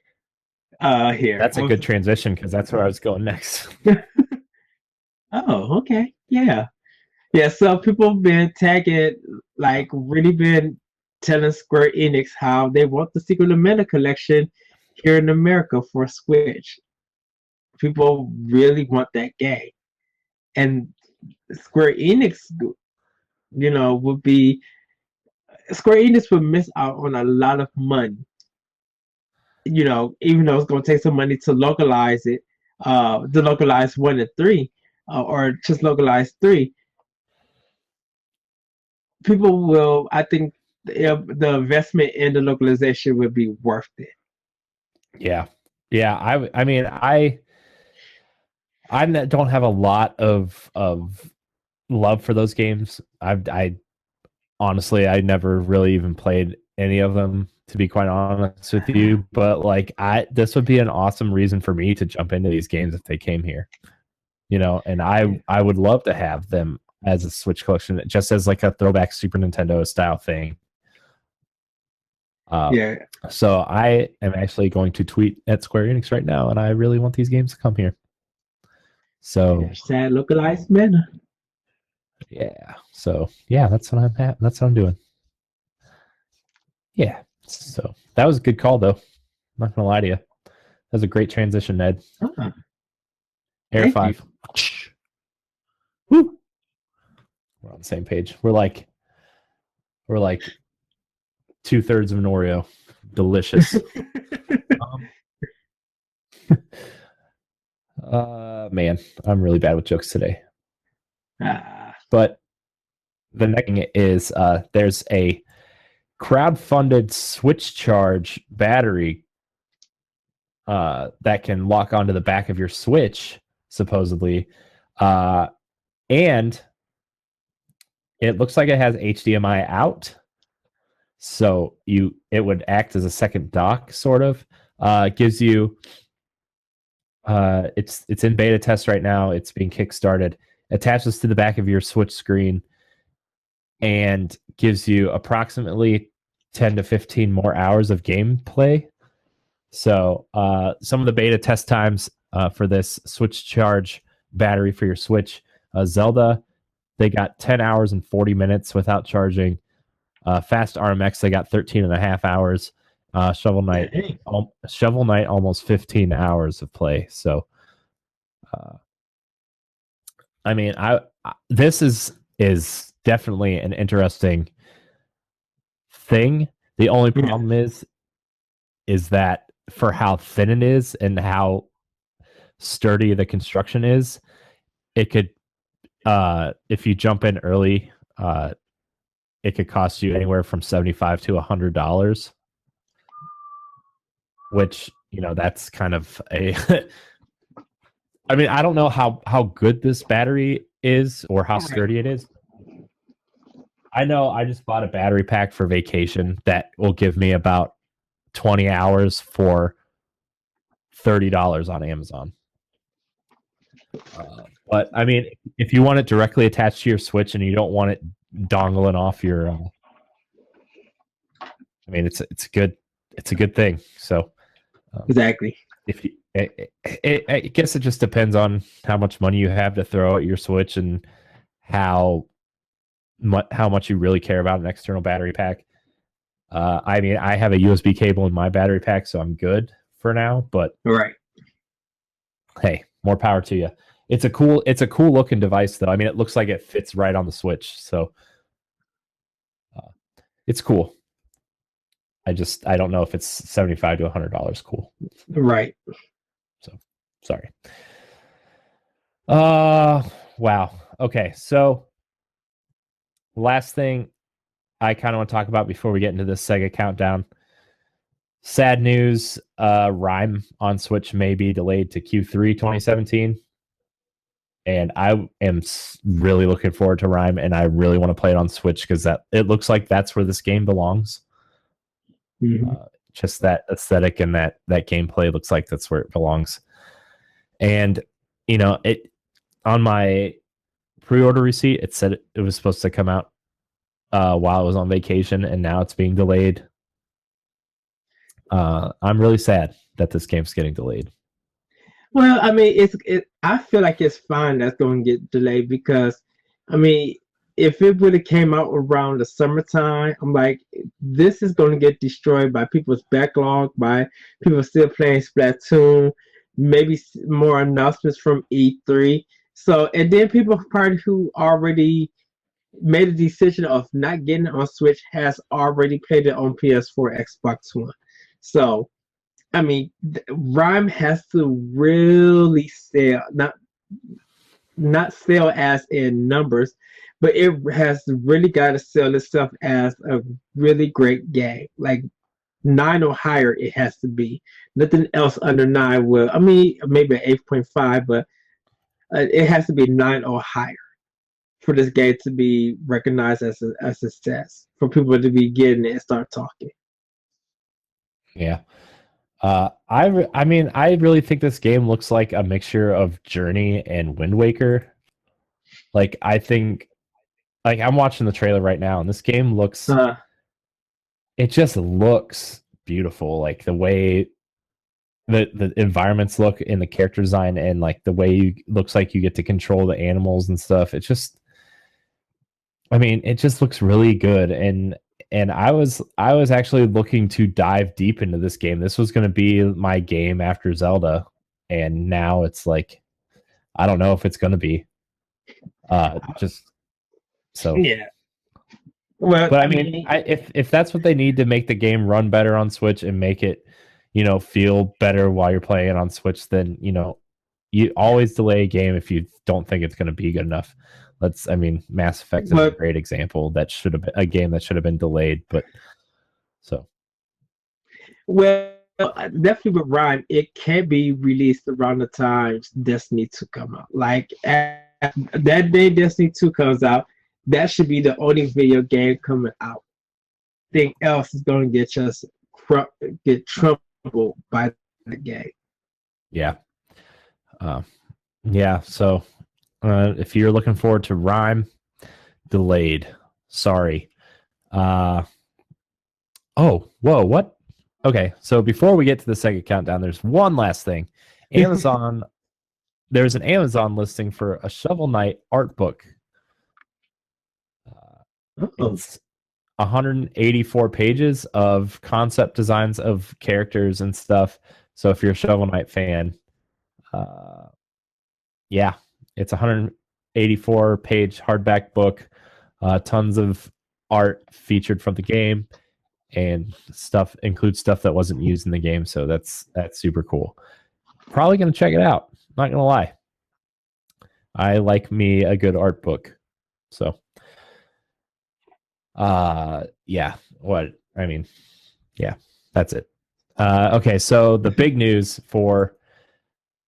here.
That's a good transition because that's where I was going next.
Oh, okay. Yeah. So people have been tagging, like really been telling Square Enix how they want the Secret of Mana collection here in America for Switch. People really want that game. And Square Enix, you know, Square Enix would miss out on a lot of money. You know, even though it's going to take some money to localize it, to localize 1 and 3, or just localize 3. People will, I think, the investment in the localization would be worth it.
Yeah. I mean, I don't have a lot of love for those games. I honestly, I never really even played any of them, to be quite honest with you. But like, this would be an awesome reason for me to jump into these games if they came here. You know, and I would love to have them as a Switch collection, just as like a throwback Super Nintendo style thing. So I am actually going to tweet at Square Enix right now, and I really want these games to come here. So
sad localized mana.
Yeah. So yeah, that's what I'm at. That's what I'm doing. Yeah. So that was a good call, though. I'm not gonna lie to you. That was a great transition, Ned. Air 5. Woo! We're on the same page. We're like 2/3 of an Oreo. Delicious. Man, I'm really bad with jokes today. But the next thing is there's a crowdfunded Switch charge battery that can lock onto the back of your Switch, supposedly. And it looks like it has HDMI out. So it would act as a second dock, sort of. Gives you it's in beta test right now. It's being kickstarted. Attaches to the back of your Switch screen and gives you approximately 10 to 15 more hours of gameplay. So some of the beta test times for this Switch charge battery for your Switch, Zelda, they got 10 hours and 40 minutes without charging. Fast RMX, they got 13 and a half hours. Shovel Knight,
Dang.
Shovel Knight, almost 15 hours of play. So, uh, I mean, this is definitely an interesting thing. The only
Yeah.
problem is that for how thin it is and how sturdy the construction is, it could if you jump in early, it could cost you anywhere from $75 to $100, which, that's kind of a I mean, I don't know how good this battery is or how sturdy it is. I know I just bought a battery pack for vacation that will give me about 20 hours for $30 on Amazon. But I mean, if you want it directly attached to your Switch and you don't want it dongling off your, I mean, it's a good thing. So
Exactly.
if you, I guess it just depends on how much money you have to throw at your Switch and how much you really care about an external battery pack. I mean, I have a USB cable in my battery pack, so I'm good for now. But
Right.
hey, more power to you. It's a cool looking device, though. I mean, it looks like it fits right on the Switch, so it's cool. I don't know if it's $75 to $100 cool.
Right.
So sorry. Wow. Okay, so last thing I kind of want to talk about before we get into this Sega countdown. Sad news, Rhyme on Switch may be delayed to Q3 2017. And I am really looking forward to Rhyme, and I really want to play it on Switch because it looks like that's where this game belongs.
Mm-hmm.
Just that aesthetic and that gameplay looks like that's where it belongs. And it on my pre-order receipt, it said it was supposed to come out while I was on vacation, and now it's being delayed. I'm really sad that this game's getting delayed.
Well, I mean, I feel like it's fine that's going to get delayed because, I mean, if it would have came out around the summertime, I'm like, this is going to get destroyed by people's backlog, by people still playing Splatoon, maybe more announcements from E3. So, and then people probably who already made a decision of not getting it on Switch has already played it on PS4, Xbox One. So, I mean, Rhyme has to really sell, not sell as in numbers, but it has really got to sell itself as a really great game. Like 9 or higher, it has to be. Nothing else under 9 will. I mean, maybe 8.5, but it has to be 9 or higher for this game to be recognized as a success. For people to be getting it and start talking.
Yeah. I mean, I really think this game looks like a mixture of Journey and Wind Waker. Like, I think, like, I'm watching the trailer right now, and this game looks, it just looks beautiful. Like, the way the environments look in the character design and, like, the way looks like you get to control the animals and stuff. It's just, I mean, it just looks really good. And I was actually looking to dive deep into this game. This was going to be my game after Zelda, and now it's like I don't know if it's going to be. Just so
yeah. Well,
but I mean, if that's what they need to make the game run better on Switch and make it, feel better while you're playing it on Switch, then you always delay a game if you don't think it's going to be good enough. Mass Effect is a great example. That should have been a game that should have been delayed, but so.
Well, definitely with Rhyme, it can be released around the time Destiny 2 come out. Like that day Destiny 2 comes out, that should be the only video game coming out. Anything else is going to get troubled by the game.
Yeah. Yeah. So if you're looking forward to Rhyme, delayed. Sorry. Oh, whoa, what? Okay, so before we get to the Sega countdown, there's one last thing. Amazon, there's an Amazon listing for a Shovel Knight art book. 184 pages of concept designs of characters and stuff. So if you're a Shovel Knight fan, yeah, it's a 184 page hardback book, tons of art featured from the game, and stuff includes stuff that wasn't used in the game. So that's super cool. Probably gonna check it out. Not gonna lie, I like me a good art book. So, yeah. What I mean, yeah, that's it. Okay, so the big news for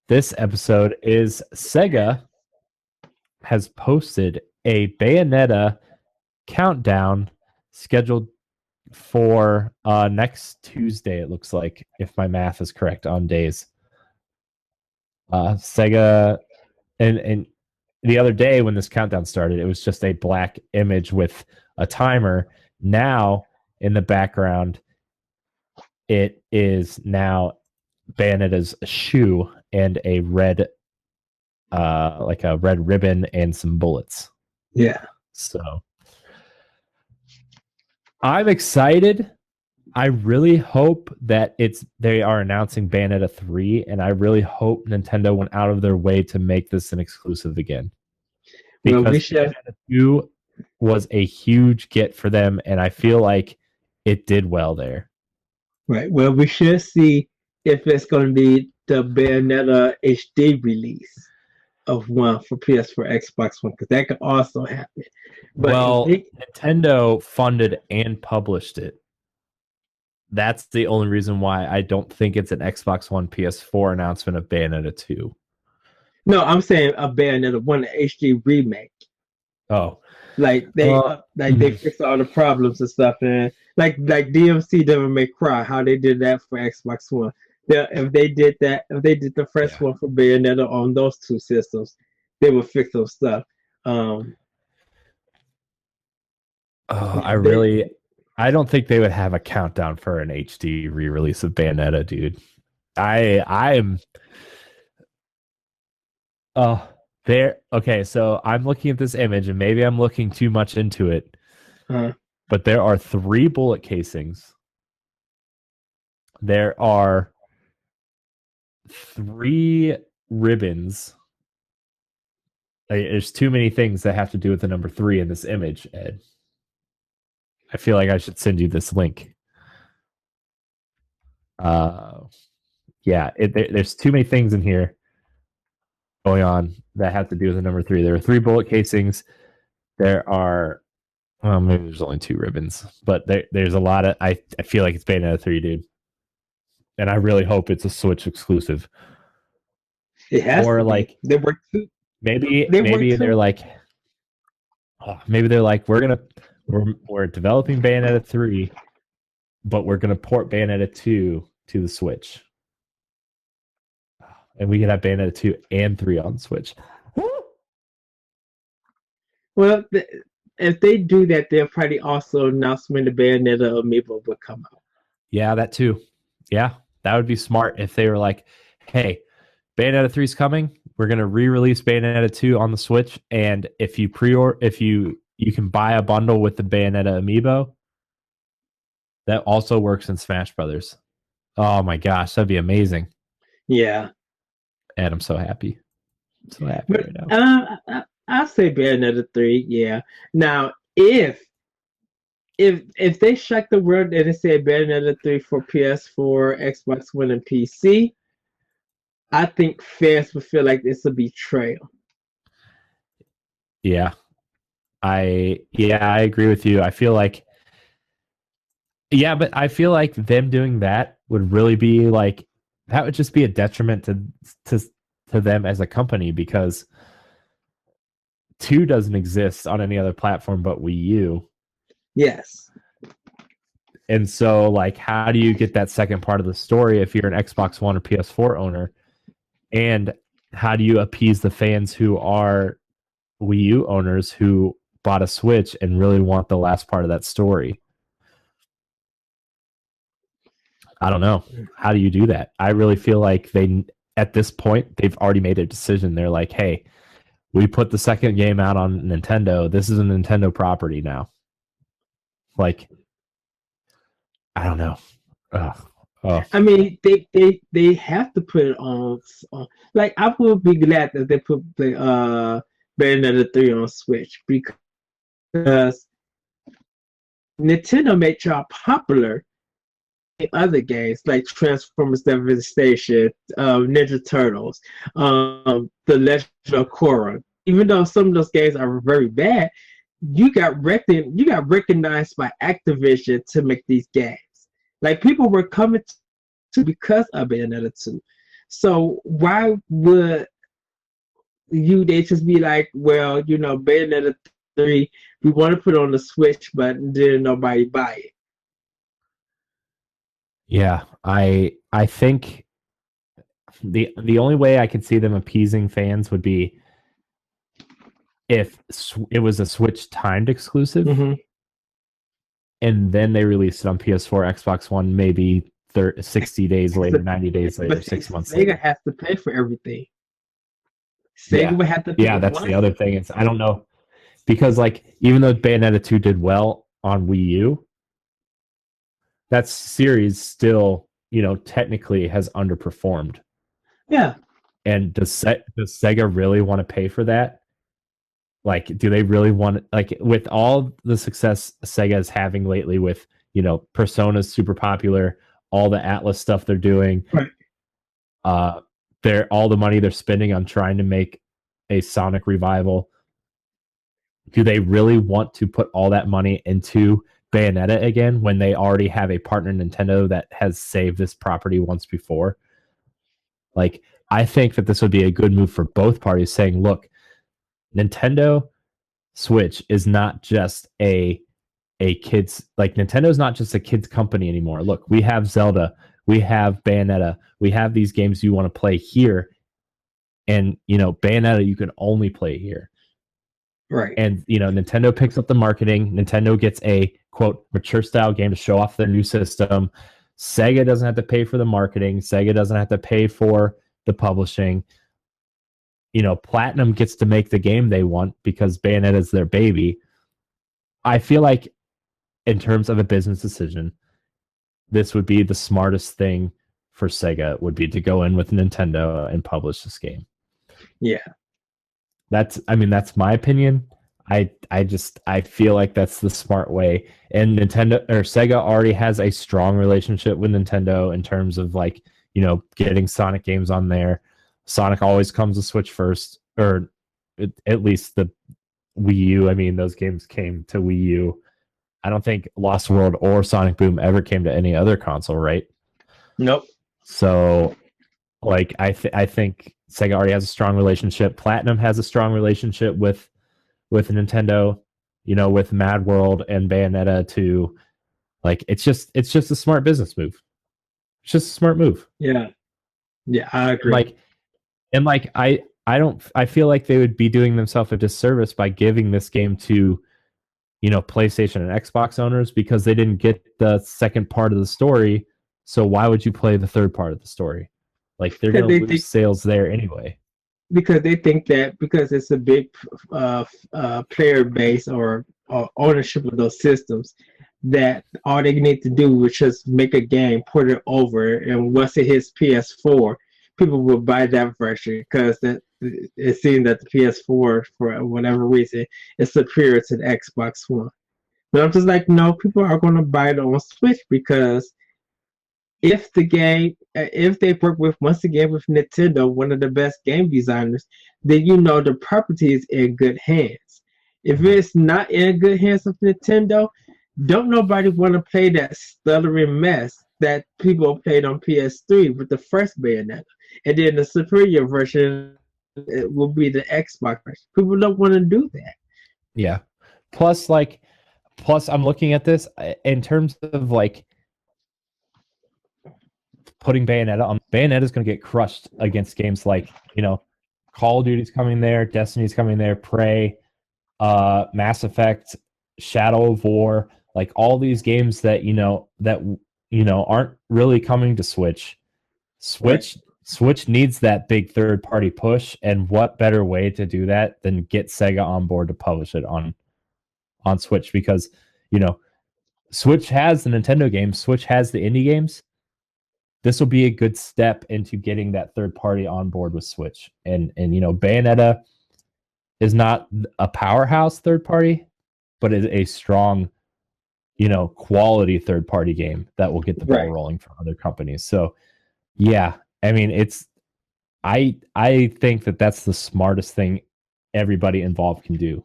this episode is Sega has posted a Bayonetta countdown scheduled for next Tuesday, it looks like, if my math is correct on days. Sega and the other day when this countdown started, it was just a black image with a timer. Now in the background, it is now Bayonetta's shoe and a red like a red ribbon and some bullets.
Yeah.
So I'm excited. I really hope that they are announcing Bayonetta 3, and I really hope Nintendo went out of their way to make this an exclusive again. Because Bayonetta 2 was a huge get for them, and I feel like it did well there.
Right. Well, we should see if it's going to be the Bayonetta HD release of one for PS4, Xbox One, because that could also happen.
But Nintendo funded and published it. That's the only reason why I don't think it's an Xbox One PS4 announcement of Bayonetta 2.
No, I'm saying a Bayonetta 1 HD remake.
Oh.
Like they fixed all the problems and stuff, and like DMC Devil May Cry, how they did that for Xbox One. If they did the first one for Bayonetta on those two systems, they would fix those stuff.
I don't think they would have a countdown for an HD re-release of Bayonetta, dude. I'm there. Okay, so I'm looking at this image, and maybe I'm looking too much into it. But there are 3 bullet casings. There are 3 ribbons. There's too many things that have to do with the number 3 in this image, Ed. I feel like I should send you this link. There's too many things in here going on that have to do with the number 3. There are 3 bullet casings. There are, well, maybe there's only 2 ribbons, but there's a lot of. I feel like it's Bayonetta 3, dude, and I really hope it's a Switch exclusive.
It has
or
to
like
be. They work too.
Maybe they're like, we're developing Bayonetta 3, but we're gonna port Bayonetta 2 to the Switch. And we can have Bayonetta 2 and 3 on Switch.
Well, if they do that, they'll probably also announce when the Bayonetta amiibo will come out.
Yeah, that too. Yeah, that would be smart if they were like, hey, Bayonetta 3 is coming. We're going to re-release Bayonetta 2 on the Switch. And if you you can buy a bundle with the Bayonetta amiibo. That also works in Smash Brothers. Oh my gosh, that'd be amazing.
Yeah.
And I'm so happy. I'm so happy right now.
I'll say Bayonetta 3, yeah. Now, if they shock the world and they say Bayonetta 3 for PS4, Xbox One, and PC, I think fans would feel like it's a betrayal.
Yeah. I agree with you. I feel like but I feel like them doing that would really be like, that would just be a detriment to them as a company, because 2 doesn't exist on any other platform but Wii U.
Yes.
And so, like, how do you get that second part of the story if you're an Xbox One or PS4 owner? And how do you appease the fans who are Wii U owners who bought a Switch and really want the last part of that story? I don't know. How do you do that? I really feel like at this point, they've already made a decision. They're like, hey, we put the second game out on Nintendo. This is a Nintendo property now. Like, I don't know. Oh,
I mean, they have to put it on. Like, I would be glad that they put the Bayonetta 3 on Switch because Nintendo made y'all popular in other games like Transformers Devastation, Ninja Turtles, The Legend of Korra. Even though some of those games are very bad, you got recognized by Activision to make these games. Like, people were coming to because of Bayonetta 2. So why would they just be like, well, Bayonetta 3, we want to put on the Switch, but didn't nobody buy it?
yeah. I think the only way I could see them appeasing fans would be if it was a Switch timed exclusive, and then they released it on PS4, Xbox One, maybe 60 days later, 90 days later, 6 months later.
Sega has to pay for everything. Sega would have to pay.
Yeah, that's the other thing. I don't know, because like, even though Bayonetta 2 did well on Wii U, that series still, technically has underperformed.
Yeah.
And does Sega really want to pay for that? Like, do they really want, like, with all the success Sega is having lately with, Persona's super popular, all the Atlas stuff they're doing,
right.
They're all the money they're spending on trying to make a Sonic revival. Do they really want to put all that money into Bayonetta again when they already have a partner, Nintendo, that has saved this property once before? Like, I think that this would be a good move for both parties, saying, look, Nintendo Switch is not just a kids, like, Nintendo's not just a kids company anymore. Look, we have Zelda, we have Bayonetta, we have these games you want to play here, and Bayonetta you can only play here.
Right.
And Nintendo picks up the marketing. Nintendo gets a quote mature style game to show off their new system. Sega doesn't have to pay for the marketing. Sega doesn't have to pay for the publishing. Platinum gets to make the game they want because Bayonetta is their baby. I feel like, in terms of a business decision, this would be the smartest thing for Sega, would be to go in with Nintendo and publish this game.
Yeah.
That's my opinion. I feel like that's the smart way. And Sega already has a strong relationship with Nintendo in terms of, like, getting Sonic games on there. Sonic always comes to Switch first, or at least the Wii U. I mean, those games came to Wii U. I don't think Lost World or Sonic Boom ever came to any other console, right?
Nope.
So, like, I think Sega already has a strong relationship. Platinum has a strong relationship with Nintendo, with Mad World and Bayonetta too. Like, it's just a smart business move. It's just a smart move.
Yeah. Yeah, I agree.
I feel like they would be doing themselves a disservice by giving this game to, PlayStation and Xbox owners, because they didn't get the second part of the story. So why would you play the third part of the story? Like, they're going to lose sales there anyway.
Because they think that because it's a big player base or ownership of those systems, that all they need to do is just make a game, put it over, and once it hits PS4, people will buy that version because it seems that the PS4, for whatever reason, is superior to the Xbox One. But I'm just like, no, people are going to buy it on Switch because if they work once again with Nintendo, one of the best game designers, then the property is in good hands. If it's not in good hands of Nintendo, don't nobody want to play that stuttering mess that people played on PS3 with the first Bayonetta. And then the superior version will be the Xbox version. People don't want to do that.
Yeah. Plus, I'm looking at this in terms of, like, putting Bayonetta on. Bayonetta's going to get crushed against games like, Call of Duty's coming there, Destiny's coming there, Prey, Mass Effect, Shadow of War, like, all these games that aren't really coming to Switch. Switch needs that big third party push, and what better way to do that than get Sega on board to publish it on Switch? Because Switch has the Nintendo games, Switch has the indie games. This will be a good step into getting that third party on board with Switch. And Bayonetta is not a powerhouse third party, but is a strong, quality third party game that will get the ball rolling for other companies. So yeah, I mean, I think that's the smartest thing everybody involved can do.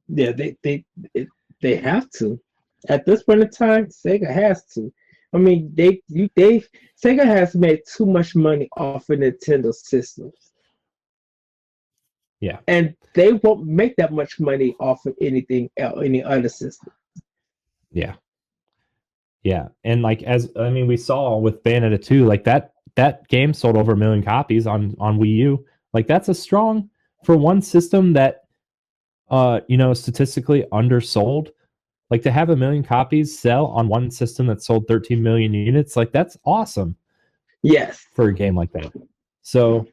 Yeah, they have to. At this point in time, Sega has to. I mean, Sega has made too much money off of Nintendo systems.
Yeah,
and they won't make that much money off of anything else, any other system.
Yeah, and we saw with Bayonetta 2, like that game sold over 1 million copies on Wii U. Like that's a strong for one system that statistically undersold. Like to have 1 million copies sell on one system that sold 13 million units, like that's awesome.
Yes,
for a game like that. So,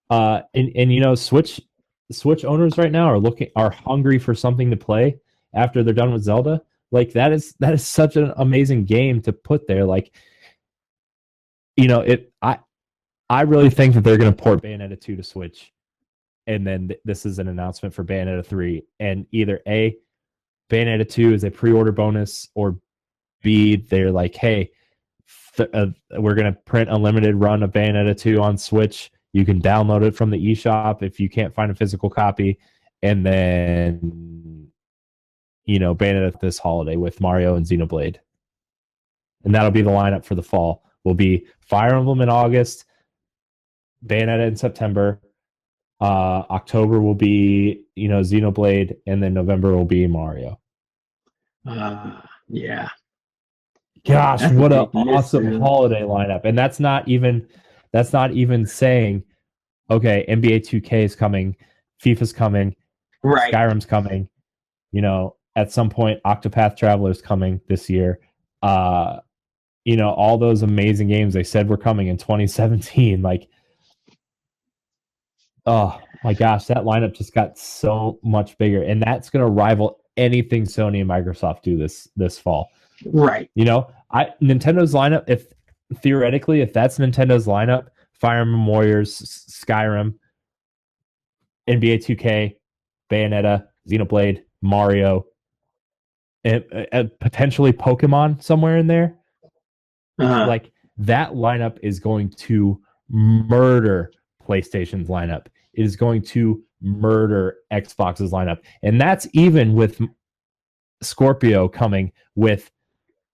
and Switch owners right now are hungry for something to play after they're done with Zelda. Like that is such an amazing game to put there. Like, I really think that they're going to port Bayonetta 2 to Switch, and then this is an announcement for Bayonetta 3, and either A, Bayonetta 2 is a pre-order bonus, or B, they're like, hey, we're going to print a limited run of Bayonetta 2 on Switch. You can download it from the eShop if you can't find a physical copy, and then Bayonetta this holiday with Mario and Xenoblade. And that'll be the lineup for the fall. Will be Fire Emblem in August, Bayonetta in September, October will be Xenoblade, and then November will be Mario.
Yeah.
Gosh, what an awesome holiday lineup. And that's not even saying, okay, NBA 2K is coming, FIFA's coming,
right,
Skyrim's coming, at some point Octopath Traveler's coming this year. All those amazing games they said were coming in 2017. Like, oh my gosh, that lineup just got so much bigger, and that's going to rival anything Sony and Microsoft do this fall.
Right.
Nintendo's lineup, if that's Nintendo's lineup, Fire Emblem Warriors, Skyrim, NBA 2K, Bayonetta, Xenoblade, Mario, and potentially Pokemon somewhere in there. Like that lineup is going to murder PlayStation's lineup. It is going to murder Xbox's lineup. And that's even with Scorpio coming with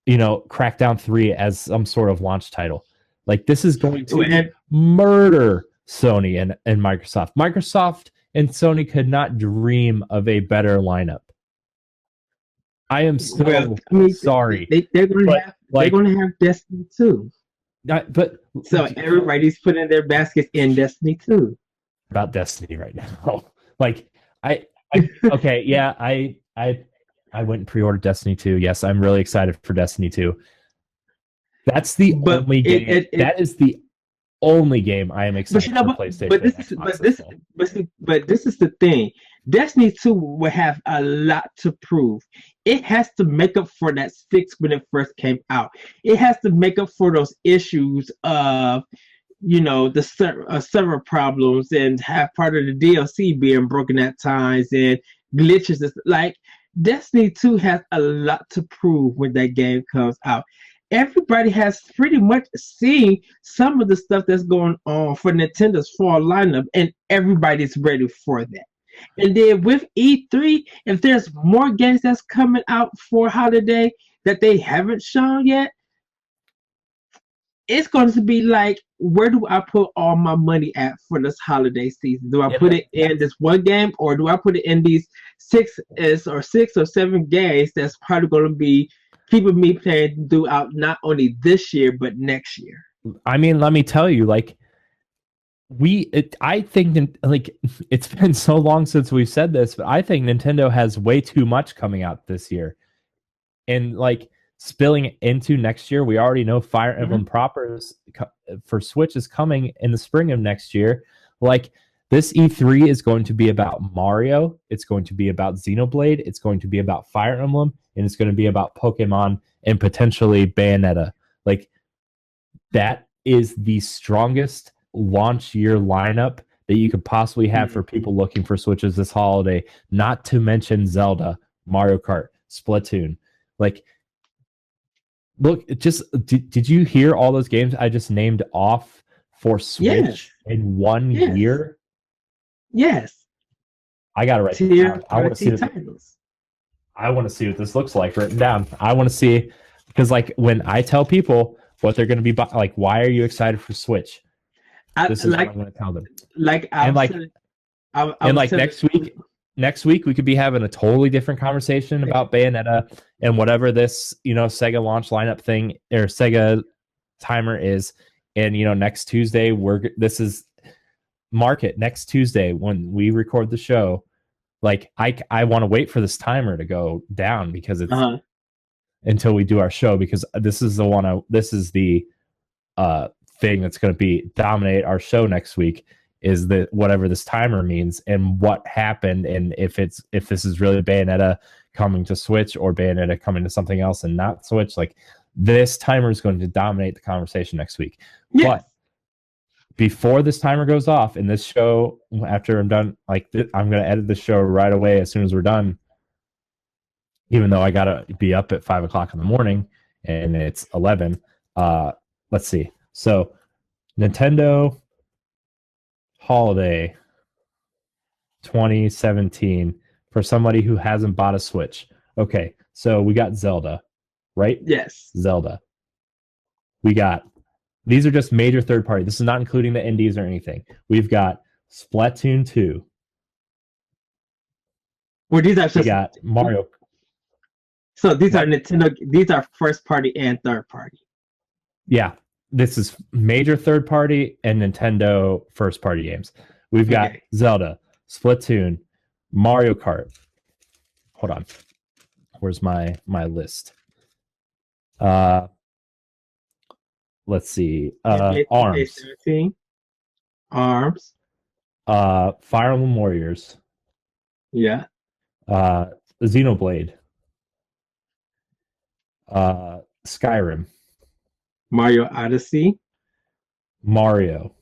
Crackdown 3 as some sort of launch title. Like this is going to murder Sony and Microsoft. Microsoft and Sony could not dream of a better lineup. I am so sorry.
They're going to have Destiny 2. So everybody's putting their baskets in Destiny 2.
About Destiny right now. Like I went and pre-ordered Destiny 2. Yes, I'm really excited for Destiny 2. That's the only game. That is the only game I am excited for PlayStation.
But this is the thing. Destiny 2 will have a lot to prove. It has to make up for that 6 when it first came out. It has to make up for those issues of the server problems, and have part of the DLC being broken at times, and glitches. Like Destiny 2 has a lot to prove when that game comes out. Everybody has pretty much seen some of the stuff that's going on for Nintendo's fall lineup, and everybody's ready for that. And then with E3, if there's more games that's coming out for holiday that they haven't shown yet, it's going to be like, where do I put all my money at for this holiday season? Do I put it in this one game, or do I put it in these 6 or 7 games that's probably going to be keeping me playing throughout not only this year but next year?
I mean, let me tell you, like I think like it's been so long since we've said this, but I think Nintendo has way too much coming out this year, and like spilling into next year. We already know Fire Emblem proper for Switch is coming in the spring of next year. Like This E3 is going to be about Mario. It's going to be about Xenoblade. It's going to be about Fire Emblem, and it's going to be about Pokemon and potentially Bayonetta. Like, that is the strongest launch year lineup that you could possibly have for people looking for Switches this holiday. Not to mention Zelda, Mario Kart, Splatoon. Like, look, did you hear all those games I just named off for Switch in 1 year?
Yes.
I gotta write it down. I want to see titles. I want to see what this looks like written down. I want to see, because like when I tell people what they're going to be like, why are you excited for Switch? This is what I'm going to tell them. Next week we could be having a totally different conversation about Bayonetta and whatever this, Sega launch lineup thing or Sega timer is. And next Tuesday mark it next Tuesday when we record the show. Like I want to wait for this timer to go down because it's until we do our show, because this is the thing that's going to dominate our show next week, is that whatever this timer means and what happened, and if this is really Bayonetta coming to Switch or Bayonetta coming to something else and not Switch. Like, this timer is going to dominate the conversation next week. Yes. But before this timer goes off in this show, after I'm done, I'm going to edit the show right away as soon as we're done, even though I got to be up at 5 o'clock in the morning and it's 11. Let's see. So Nintendo Holiday 2017 for somebody who hasn't bought a Switch. Okay, so we got Zelda, right?
Yes.
Zelda. These are just major third party. This is not including the indies or anything. We've got Splatoon 2.
Well, these are just...
We got Mario.
So these are Nintendo. These are first party and third party.
Yeah, this is major third party and Nintendo first party games. We've got Zelda, Splatoon, Mario Kart. Hold on. Where's my list? Let's see. ARMS.
ARMS.
Fire Emblem Warriors.
Yeah.
Xenoblade. Skyrim.
Mario Odyssey.
Mario.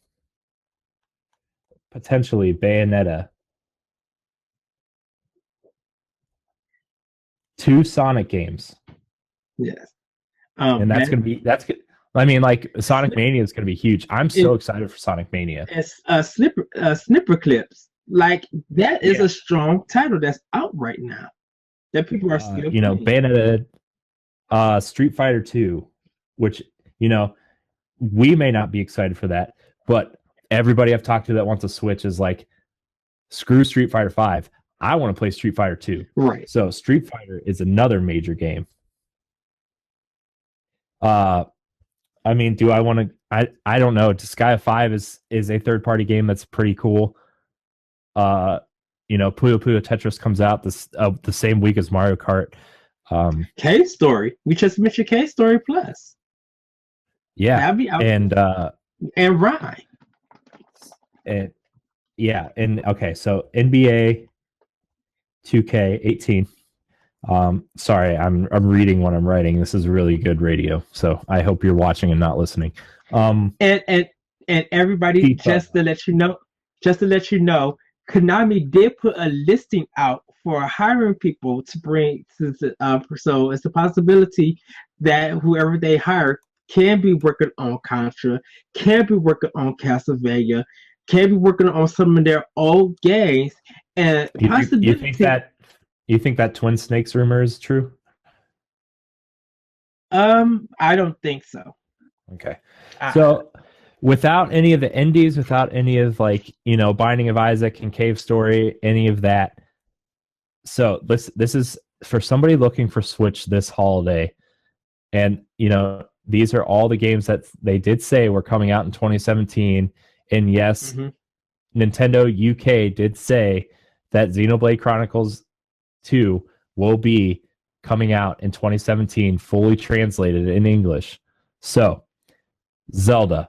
Potentially Bayonetta. 2 Sonic games.
Yes.
And that's good. I mean, like, Sonic Mania is going to be huge. I'm so excited for Sonic Mania.
It's Snipper Clips. Like, that is a strong title that's out right now that people are still playing.
Bayonetta, Street Fighter 2, which, we may not be excited for that, but everybody I've talked to that wants a Switch is like, screw Street Fighter 5. I want to play Street Fighter 2.
Right.
So Street Fighter is another major game. I mean, do I want to? I don't know. Disgaea 5 is a third party game that's pretty cool. Puyo Puyo Tetris comes out the same week as Mario Kart.
Cave Story. We just mentioned Cave Story Plus.
Yeah,
that'd be out. And Rye.
And yeah, and okay, so NBA 2K18. Sorry, I'm reading what I'm writing. This is really good radio, so I hope you're watching and not listening.
And everybody, FIFA. just to let you know, Konami did put a listing out for hiring people to bring to so it's a possibility that whoever they hire can be working on Contra, can be working on Castlevania, can be working on some of their old games, and
you think that Twin Snakes rumor is true?
I don't think so.
Okay. So without any of the indies, without any of Binding of Isaac and Cave Story, any of that. So this is for somebody looking for Switch this holiday. And, these are all the games that they did say were coming out in 2017. And yes, Nintendo UK did say that Xenoblade Chronicles 2 will be coming out in 2017, fully translated in English. So, Zelda,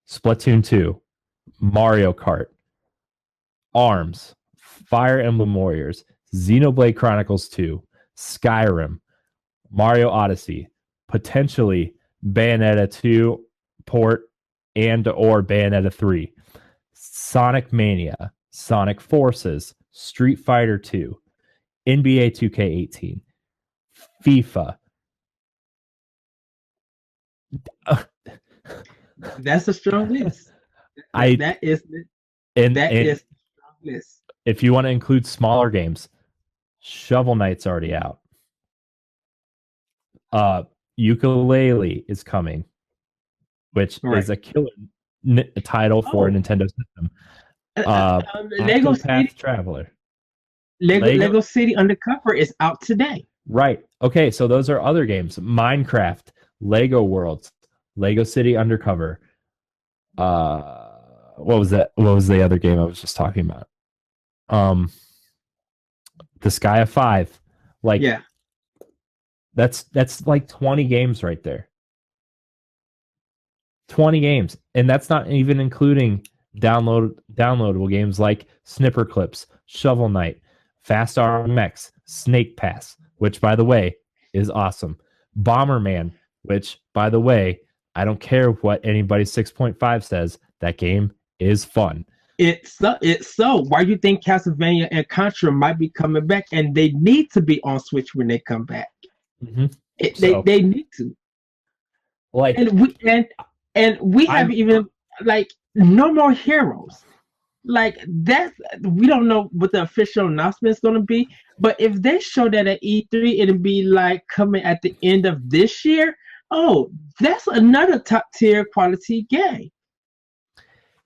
Splatoon 2, Mario Kart, ARMS, Fire Emblem Warriors, Xenoblade Chronicles 2, Skyrim, Mario Odyssey, potentially Bayonetta 2 port and or Bayonetta 3, Sonic Mania, Sonic Forces, Street Fighter 2, NBA 2K18, FIFA.
That's a strong list. That is a strong list.
If you want to include smaller games, Shovel Knight's already out. Ukulele is coming, which is a killer title for a Nintendo system.
Lego City
Traveler.
Lego City Undercover is out today.
Right. Okay, so those are other games. Minecraft, Lego Worlds, Lego City Undercover. What was that? What was the other game I was just talking about? The Sky of 5. Like, yeah. That's like 20 games right there. 20 games. And that's not even including downloadable games like Snipper Clips, Shovel Knight, Fast RMX, Snake Pass, which, by the way, is awesome. Bomberman, which, by the way, I don't care what anybody 6.5 says, that game is fun.
It's so. Why do you think Castlevania and Contra might be coming back? And they need to be on Switch when they come back.
Mm-hmm.
They need to.
Like,
and we have even like No More Heroes. Like that, we don't know what the official announcement is going to be. But if they show that at E3, it'll be like coming at the end of this year. Oh, that's another top tier quality game.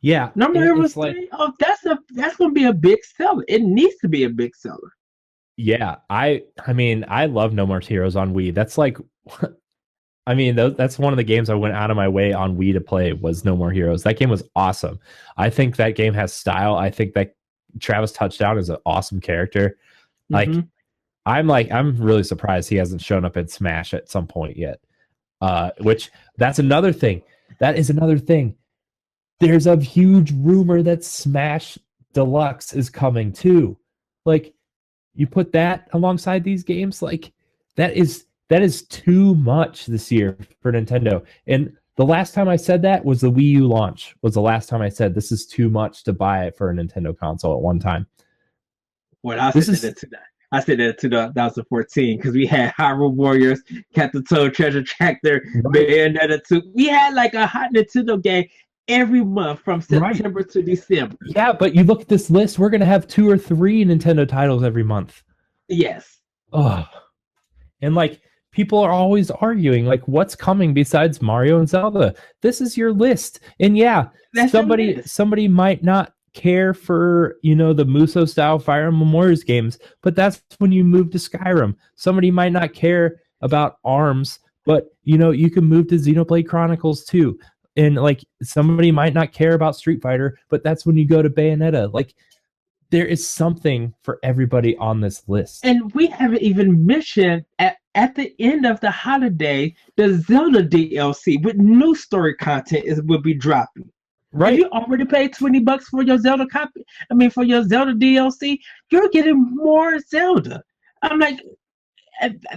Yeah,
No More Heroes 3. Oh, that's going to be a big seller. It needs to be a big seller.
Yeah, I mean, I love No More Heroes on Wii. That's like, I mean, that's one of the games I went out of my way on Wii to play was No More Heroes. That game was awesome. I think that game has style. I think that Travis Touchdown is an awesome character. Like, I'm really surprised he hasn't shown up in Smash at some point yet. Which that's another thing. That is another thing. There's a huge rumor that Smash Deluxe is coming too. Like, you put that alongside these games, like that is too much this year for Nintendo. And the last time I said that was the Wii U launch. Was the last time I said this is too much to buy it for a Nintendo console at one time.
Well, I said that to 2014 because we had Hyrule Warriors, Captain Toad Treasure Tractor, Bayonetta 2. We had like a hot Nintendo game every month from September to December.
Yeah, but you look at this list, we're going to have 2 or 3 Nintendo titles every month.
Yes.
Oh. And like, people are always arguing, like, what's coming besides Mario and Zelda? This is your list. And yeah, somebody might not care for, the Muso style Fire Emblem Warriors games, but that's when you move to Skyrim. Somebody might not care about ARMS, but you can move to Xenoblade Chronicles 2. And like, somebody might not care about Street Fighter, but that's when you go to Bayonetta. Like, there is something for everybody on this list.
And we haven't even mentioned at the end of the holiday, the Zelda DLC with new story content will be dropping. Right. If you already paid $20 for your Zelda copy, for your Zelda DLC, you're getting more Zelda. I'm like,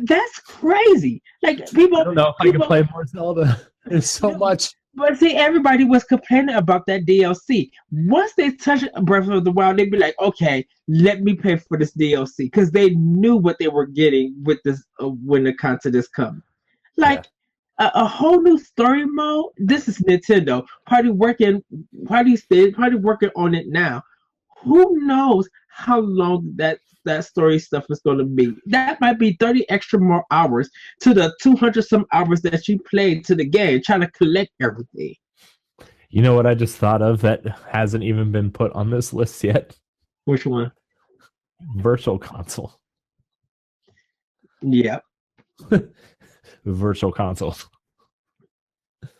that's crazy. Like, people,
I don't know if I can play more Zelda. There's so much.
But see, everybody was complaining about that DLC. Once they touch Breath of the Wild, they'd be like, okay, let me pay for this DLC. Because they knew what they were getting with this when the content is coming. Like, a whole new story mode. This is Nintendo. Party working on it now. Who knows how long that story stuff is going to be? That might be 30 extra more hours to the 200 some hours that you played to the game, trying to collect everything.
You know what I just thought of that hasn't even been put on this list yet?
Which one?
Virtual Console.
Yeah.
Virtual Console.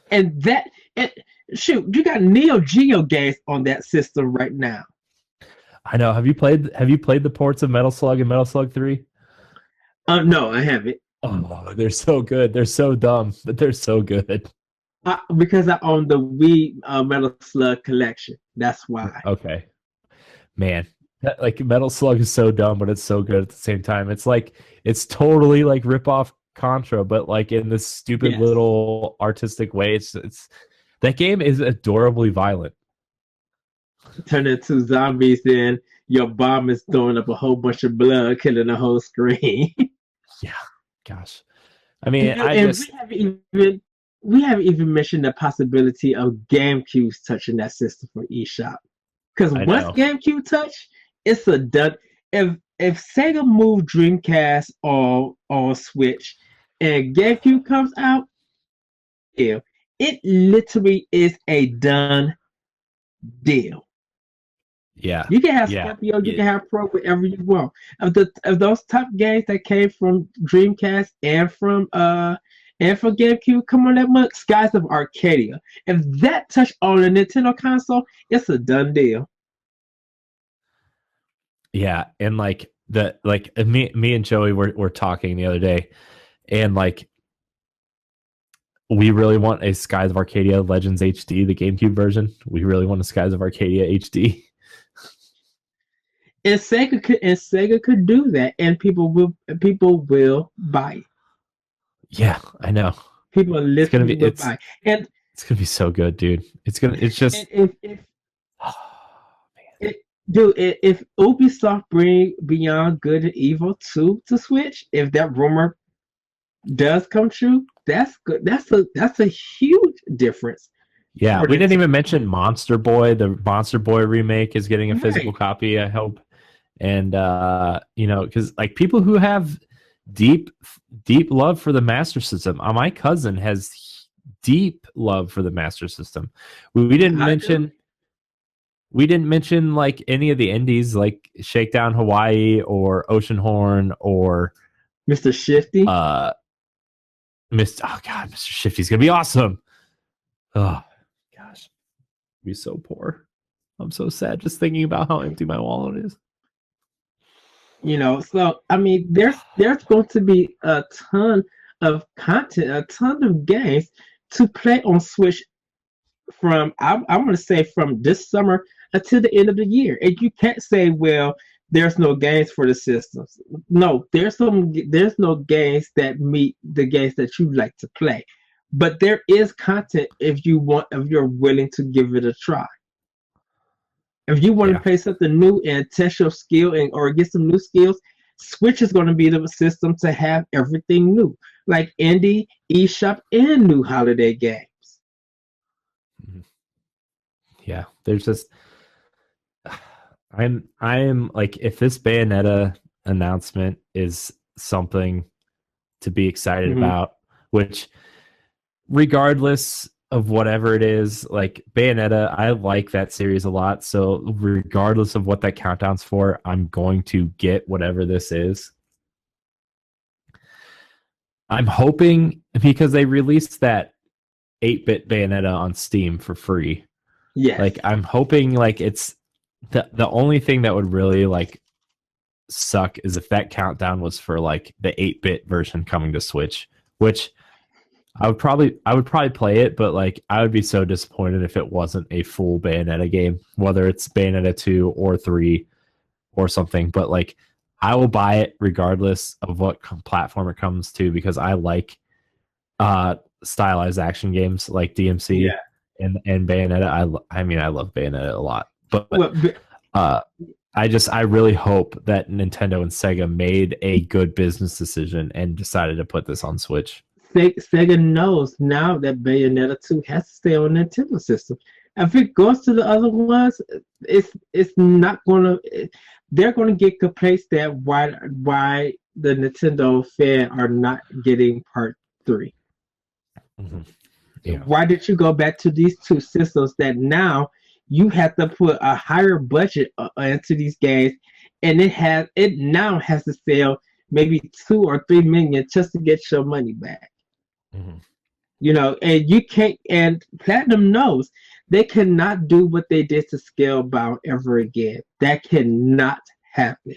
And shoot, you got Neo Geo games on that system right now.
I know. Have you played the ports of Metal Slug and Metal Slug 3?
No, I haven't.
Oh, they're so good. They're so dumb, but they're so good.
Because I own the Wii Metal Slug collection. That's why.
Okay. Man, like Metal Slug is so dumb, but it's so good at the same time. It's like it's totally like rip off Contra, but like in this stupid
Yes.
little artistic way. It's that game is adorably violent.
Turn into zombies, then your bomb is throwing up a whole bunch of blood, killing the whole screen.
Yeah, gosh. I mean, I
And
just
we haven't even mentioned the possibility of GameCube's touching that system for eShop. Because
I
once
know.
GameCube touch, it's a done. If Sega moved Dreamcast or Switch, and GameCube comes out, yeah, it literally is a done deal.
Yeah,
You can have
yeah,
Scorpio, you
yeah,
can have Pro, whatever you want. Of those top games that came from Dreamcast and from GameCube, come on that month, Skies of Arcadia. If that touched on a Nintendo console, it's a done deal.
yeah. And like me and Joey were talking the other day, and like we really want a Skies of Arcadia Legends HD, the GameCube version. We really want a Skies of Arcadia HD.
And Sega could do that, and people will buy it.
Yeah, I know.
People
It's gonna
literally
be
will buy. And
it's gonna be so good, dude. It's just
if
oh,
it, dude, if Ubisoft bring Beyond Good and Evil 2 to Switch, if that rumor does come true, that's good. That's a huge difference
yeah,
for
we didn't even
Nintendo.
mention Monster Boy. The Monster Boy remake is getting a physical
Right.
copy, I hope. And you know, because like people who have deep deep love for the Master System. My cousin has deep love for the Master System. We didn't
I do.
mention like any of the indies like Shakedown Hawaii or Ocean Horn or
Mr. Shifty.
uh Mr. Shifty's gonna be awesome. Oh gosh, be so poor. I'm so sad just thinking about how empty my wallet is.
So I mean, there's going to be a ton of content, a ton of games to play on Switch from I'm going to say from this summer until the end of the year. And you can't say, well, there's no games for the systems. No, there's no games that meet the games that you like to play. But there is content if you're willing to give it a try. If you want to
Yeah.
play something new and test your skill or get some new skills, Switch is going to be the system to have everything new, like indie, eShop, and new holiday games.
Yeah. There's just I'm like if this Bayonetta announcement is something to be excited
Mm-hmm.
about, which regardless of whatever it is, like Bayonetta, I like that series a lot. So regardless of what that countdown's for, I'm going to get whatever this is. I'm hoping because they released that 8-bit Bayonetta on Steam for free.
Yes.
Like I'm hoping like it's the only thing that would really like suck is if that countdown was for like the 8-bit version coming to Switch, which I would probably play it, but like I would be so disappointed if it wasn't a full Bayonetta game, whether it's Bayonetta 2 or 3 or something. But like I will buy it regardless of what platform it comes to because I like stylized action games like DMC
Yeah.
and Bayonetta. I mean I love Bayonetta a lot. But
Well,
uh I really hope that Nintendo and Sega made a good business decision and decided to put this on Switch.
Sega knows now that Bayonetta 2 has to stay on Nintendo system. If it goes to the other ones, it's not gonna. They're gonna get complaints that why the Nintendo fan are not getting Part 3.
Mm-hmm. Yeah.
Why did you go back to these two systems that now you have to put a higher budget into these games, and it now has to sell maybe 2 or 3 million just to get your money back.
Mm-hmm.
And you can't, and Platinum knows they cannot do what they did to Scalebound ever again. That cannot happen.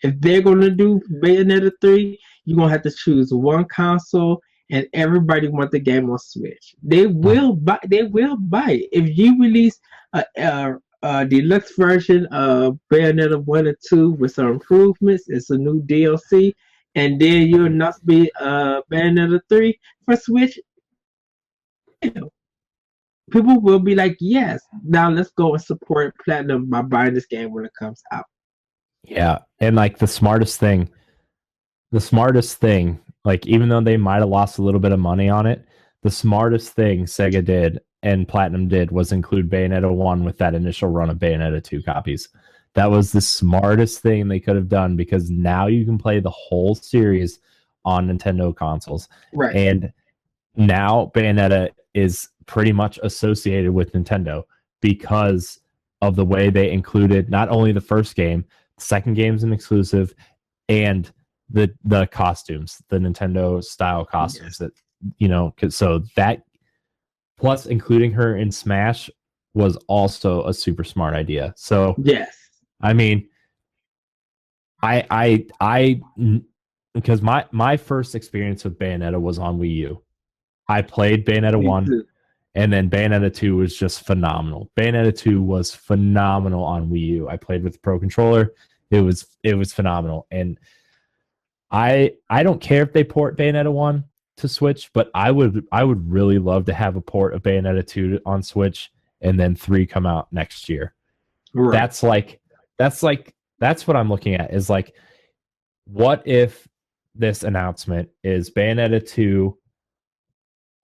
If they're going to do Bayonetta 3, you're going to have to choose one console, and everybody wants the game on Switch. They will buy it. If you release deluxe version of Bayonetta 1 and 2 with some improvements. It's a new DLC. And then you'll not be Bayonetta 3 for Switch. People will be like, yes, now let's go and support Platinum by buying this game when it comes out.
Yeah. And like the smartest thing, like even though they might have lost a little bit of money on it, the smartest thing Sega did and Platinum did was include Bayonetta 1 with that initial run of Bayonetta 2 copies. That was the smartest thing they could have done because now you can play the whole series on Nintendo consoles.
Right.
And now Bayonetta is pretty much associated with Nintendo because of the way they included not only the first game, the second game's an exclusive, and the costumes, the Nintendo style costumes that, you know, so that plus including her in Smash was also a super smart idea. So
yes,
I mean, I because my first experience with Bayonetta was on Wii U. I played Bayonetta 1 and then Bayonetta 2 was just phenomenal. Bayonetta 2 was phenomenal on Wii U. I played with the Pro Controller. It was phenomenal. And I don't care if they port Bayonetta 1 to Switch, but I would really love to have a port of Bayonetta 2 on Switch and then 3 come out next year. Right. That's what I'm looking at is like, what if this announcement is Bayonetta 2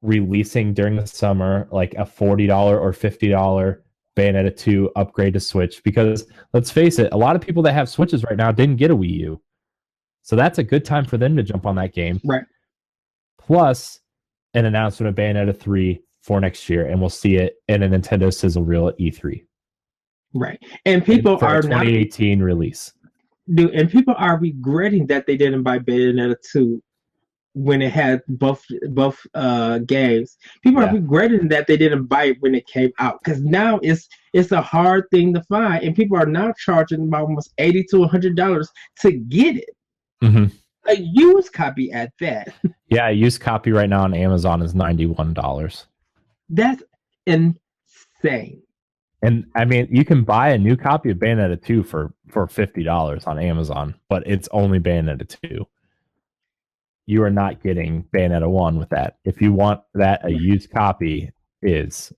releasing during the summer, like a $40 or $50 Bayonetta 2 upgrade to Switch? Because let's face it, a lot of people that have Switches right now didn't get a Wii U. So that's a good time for them to jump on that game.
Right.
Plus an announcement of Bayonetta 3 for next year, and we'll see it in a Nintendo sizzle reel at E3.
Right. And people are
2018 release.
Dude, and people are regretting that they didn't buy Bayonetta 2 when it had both games. People are regretting that they didn't buy it when it came out because now it's a hard thing to find, and people are now charging about almost $80 to $100 to get it.
Mm-hmm.
A used copy at that.
Yeah, a used copy right now on Amazon is $91.
That's insane.
And I mean, you can buy a new copy of Bayonetta 2 for $50 on Amazon, but it's only Bayonetta 2. You are not getting Bayonetta 1 with that. If you want that, a used copy is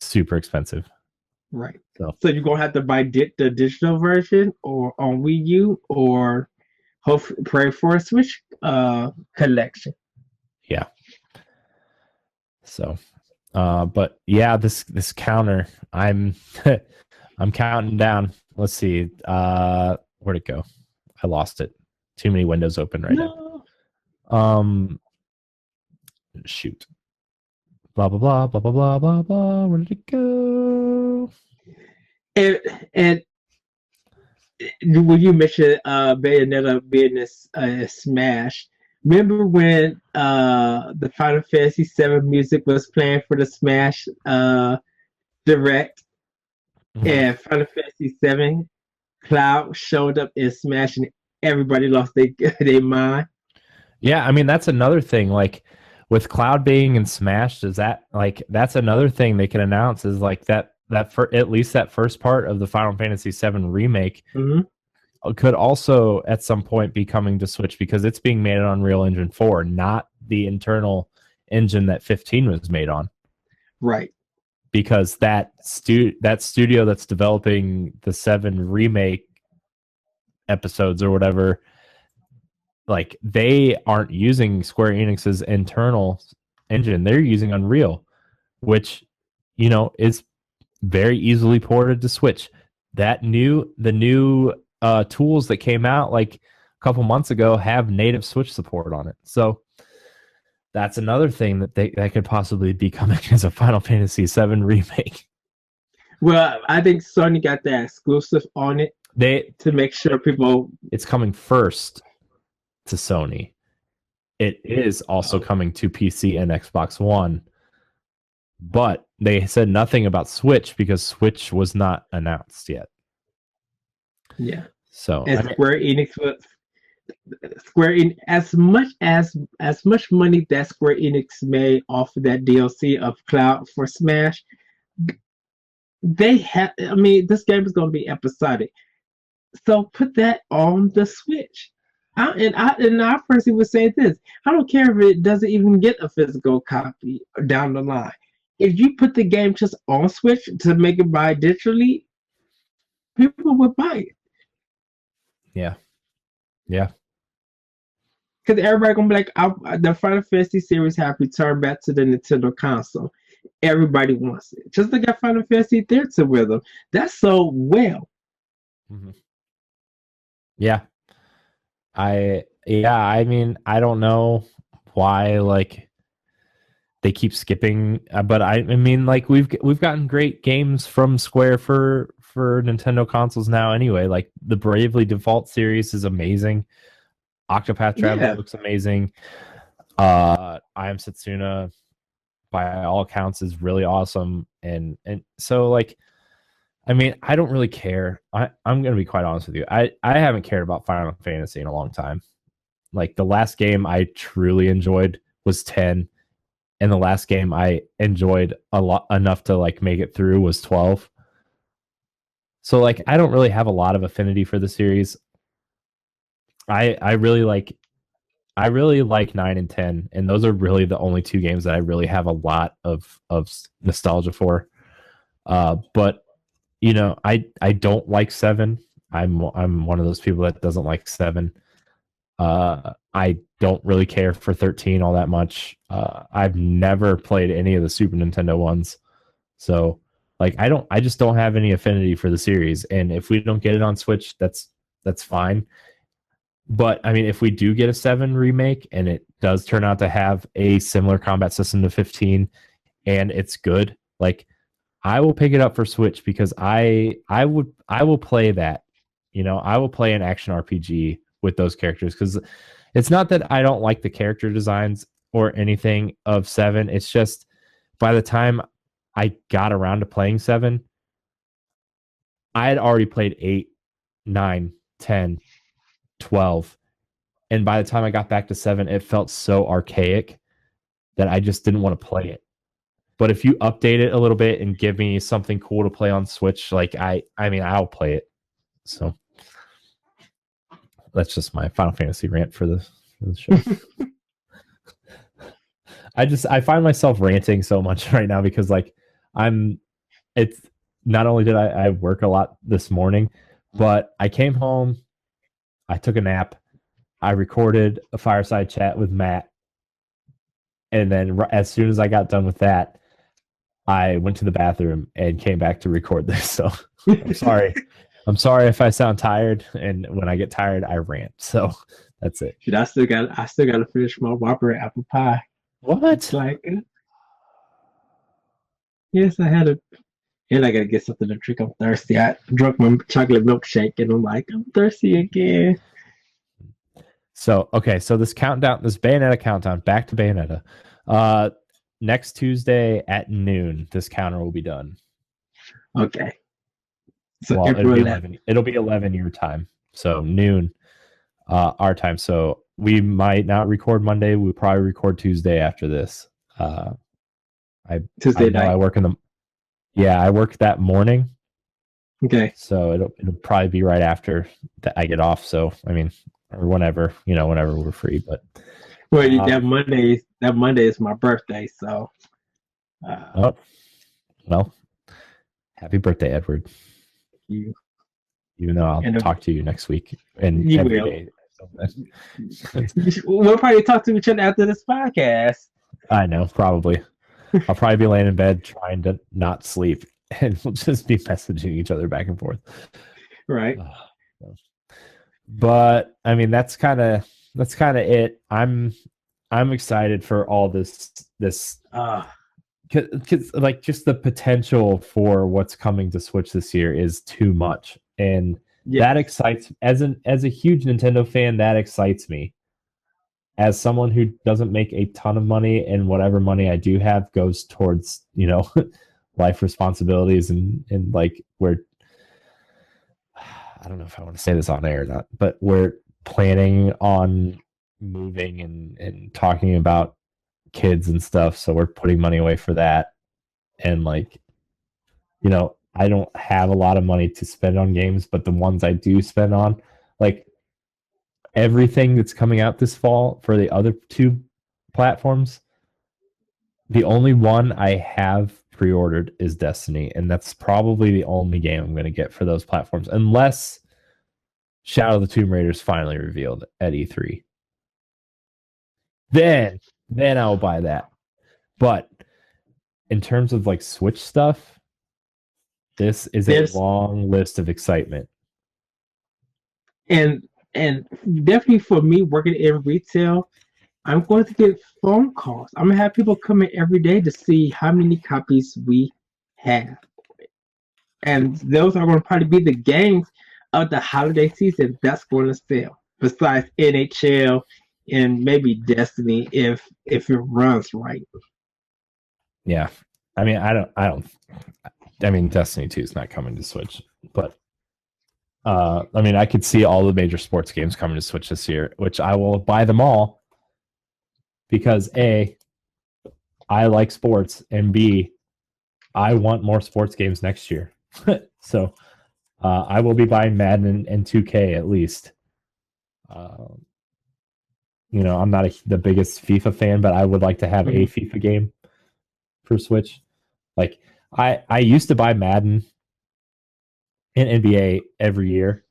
super expensive.
Right. So you're going to have to buy the digital version or on Wii U or pray for a Switch collection.
Yeah. So, but yeah, this counter, I'm counting down. Let's see. Where'd it go? I lost it. Too many windows open right now. Shoot. Blah blah blah blah blah blah blah blah. Where did it go?
And when you mentioned Bayonetta being a smash, remember when the Final Fantasy VII music was playing for the Smash Direct, and Final Fantasy VII Cloud showed up in Smash, and everybody lost their mind.
Yeah, I mean that's another thing. Like with Cloud being in Smash, that's another thing they can announce is like that for at least that first part of the Final Fantasy VII remake could also at some point be coming to Switch because it's being made on Unreal Engine 4, not the internal engine that 15 was made on.
Right.
Because that studio that's developing the 7 remake episodes or whatever, like they aren't using Square Enix's internal engine. They're using Unreal, which, you know, is very easily ported to Switch. The new tools that came out like a couple months ago have native Switch support on it. So that's another thing that could possibly be coming as a Final Fantasy VII remake.
Well, I think Sony got that exclusive on it. To make sure people.
It's coming first to Sony. It is also coming to PC and Xbox One, but they said nothing about Switch because Switch was not announced yet.
Yeah.
So
and Square Enix as much money that Square Enix made off of that DLC of Cloud for Smash, they have. I mean, this game is going to be episodic, so put that on the Switch. I personally would say this: I don't care if it doesn't even get a physical copy down the line. If you put the game just on Switch to make it buy digitally, people would buy it.
Yeah. Yeah.
Because everybody gonna be like, the Final Fantasy series have returned back to the Nintendo console. Everybody wants it. Just like got Final Fantasy 13 with them. That's so well.
Mm-hmm. Yeah. I mean, I don't know why like they keep skipping, but I mean like we've gotten great games from Square for Nintendo consoles now anyway. Like the Bravely Default series is amazing. Octopath Traveler looks amazing. I Am Setsuna by all accounts is really awesome, and so like I mean, I don't really care. I'm going to be quite honest with you. I haven't cared about Final Fantasy in a long time. Like the last game I truly enjoyed was 10, and the last game I enjoyed a lot enough to like make it through was 12. So like I don't really have a lot of affinity for the series. I really like 9 and 10, and those are really the only two games that I really have a lot of nostalgia for. But you know, I don't like 7. I'm one of those people that doesn't like 7. I don't really care for 13 all that much. I've never played any of the Super Nintendo ones. So like I just don't have any affinity for the series. And if we don't get it on Switch, that's fine. But I mean, if we do get a 7 remake and it does turn out to have a similar combat system to 15 and it's good, like I will pick it up for Switch because I will play that. You know, I will play an action RPG with those characters because it's not that I don't like the character designs or anything of 7. It's just by the time I got around to playing 7, I had already played 8, 9, 10, 12. And by the time I got back to 7, it felt so archaic that I just didn't want to play it. But if you update it a little bit and give me something cool to play on Switch, like I mean, I'll play it. So that's just my Final Fantasy rant for the show. I find myself ranting so much right now because like it's not only did I work a lot this morning, but I came home, I took a nap, I recorded a fireside chat with Matt, and then as soon as I got done with that, I went to the bathroom and came back to record this. So I'm sorry. I'm sorry if I sound tired, and when I get tired, I rant. So that's it.
Dude, I still got to finish my Whopper apple pie.
What?
Like, yes, I had a, and I gotta get something to drink. I'm thirsty. I drunk my chocolate milkshake, and I'm like, I'm thirsty again.
So okay, so this Bayonetta countdown, back to Bayonetta. Next Tuesday at noon, this counter will be done.
Okay. So
well, it'll be 11. It'll be 11 your time. So noon, our time. So we might not record Monday. We'll probably record Tuesday after this.
Tuesday night.
I work I work that morning.
Okay.
So it'll probably be right after that I get off. So I mean, or whenever we're free. But
well, that Monday is my birthday. So.
Well, happy birthday, Edward.
You.
Even though I'll talk to you next week and
you will. Day. We'll probably talk to each other after this podcast.
I know, probably. I'll probably be laying in bed trying to not sleep, and we'll just be messaging each other back and forth.
Right.
But I mean, that's kind of it. I'm excited for all this. Because like just the potential for what's coming to Switch this year is too much, and that excites as a huge Nintendo fan. That excites me. As someone who doesn't make a ton of money, and whatever money I do have goes towards life responsibilities and like we're, I don't know if I want to say this on air or not, but we're planning on moving and talking about kids and stuff, so we're putting money away for that. And like I don't have a lot of money to spend on games, but the ones I do spend on, like everything that's coming out this fall for the other two platforms, the only one I have pre-ordered is Destiny, and that's probably the only game I'm going to get for those platforms, unless Shadow of the Tomb Raider is finally revealed at E3. Then I'll buy that. But in terms of like Switch stuff, this is a long list of excitement.
And definitely for me working in retail, I'm going to get phone calls. I'm gonna have people come in every day to see how many copies we have. And those are going to probably be the games of the holiday season that's going to sell. Besides NHL and maybe Destiny if it runs right.
Yeah. I mean Destiny 2 is not coming to Switch, but I mean I could see all the major sports games coming to Switch this year, which I will buy them all because A, I like sports, and B, I want more sports games next year. So I will be buying Madden and 2K at least. You know, I'm not the biggest FIFA fan, but I would like to have a FIFA game for Switch. Like I used to buy Madden and NBA every year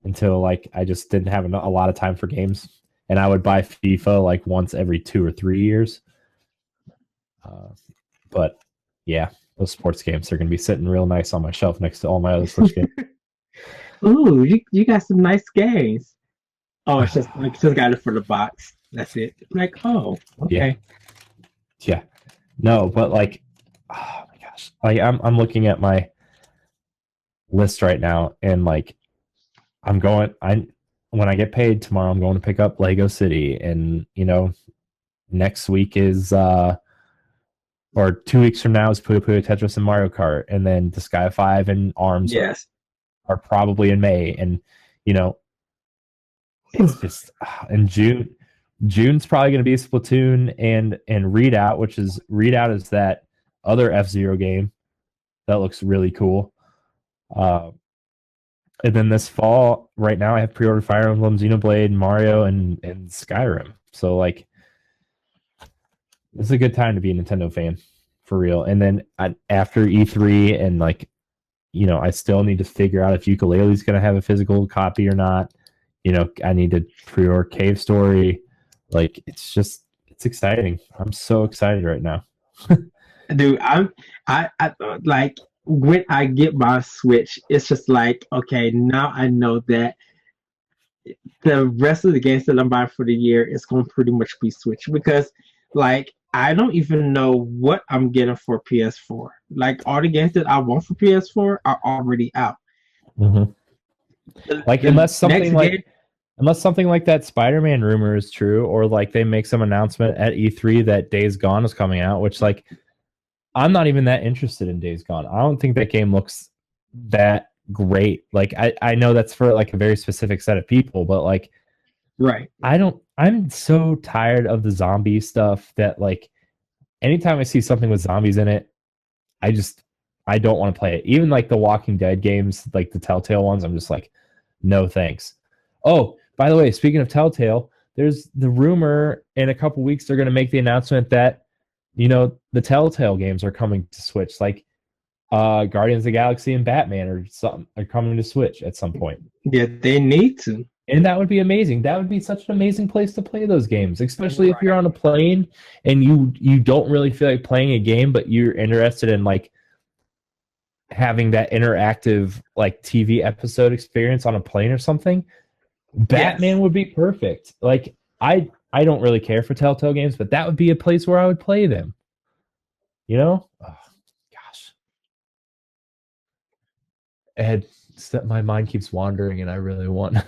until like I just didn't have a lot of time for games, and I would buy FIFA like once every 2 or 3 years. But yeah, those sports games are going to be sitting real nice on my shelf next to all my other sports games.
Ooh, you got some nice games. Oh, it's just like just got it for the box. That's it. Like, oh, okay.
Yeah. No, but like, oh my gosh, like I'm looking at my list right now, and like, when I get paid tomorrow, I'm going to pick up Lego City, and you know, next week is or 2 weeks from now is Puyo Puyo Tetris and Mario Kart, and then the Sky 5 and ARMS are probably in May, and you know, it's just in June's probably going to be Splatoon and Readout, which is that other F-Zero game that looks really cool. And then this fall, right now, I have pre-ordered Fire Emblem, Xenoblade, Mario, and Skyrim. So like, it's a good time to be a Nintendo fan for real. And then after E3, and like, you know, I still need to figure out if Ukulele's going to have a physical copy or not. You know, I need to pre-order Cave Story. Like, it's exciting. I'm so excited right now.
Dude, I like when I get my Switch, it's just like, okay, now I know that the rest of the games that I'm buying for the year is going to pretty much be Switch, because like I don't even know what I'm getting for PS4. Like all the games that I want for PS4 are already out.
Mm-hmm. Like unless something like that Spider-Man rumor is true, or like they make some announcement at E3 that Days Gone is coming out, which like I'm not even that interested in Days Gone. I don't think that game looks that great. Like I know that's for like a very specific set of people, but like
right.
I'm so tired of the zombie stuff that like anytime I see something with zombies in it, I don't want to play it. Even like the Walking Dead games, like the Telltale ones, I'm just like, no thanks. Oh, by the way, speaking of Telltale, there's the rumor in a couple weeks they're going to make the announcement that, you know, the Telltale games are coming to Switch. Like Guardians of the Galaxy and Batman or something are coming to Switch at some point.
Yeah, they need to.
And that would be amazing. That would be such an amazing place to play those games, especially if you're on a plane and you don't really feel like playing a game, but you're interested in like having that interactive like TV episode experience on a plane or something. Batman would be perfect. Like I don't really care for Telltale games, but that would be a place where I would play them. You know? Oh, gosh. Ed, my mind keeps wandering, and I really want.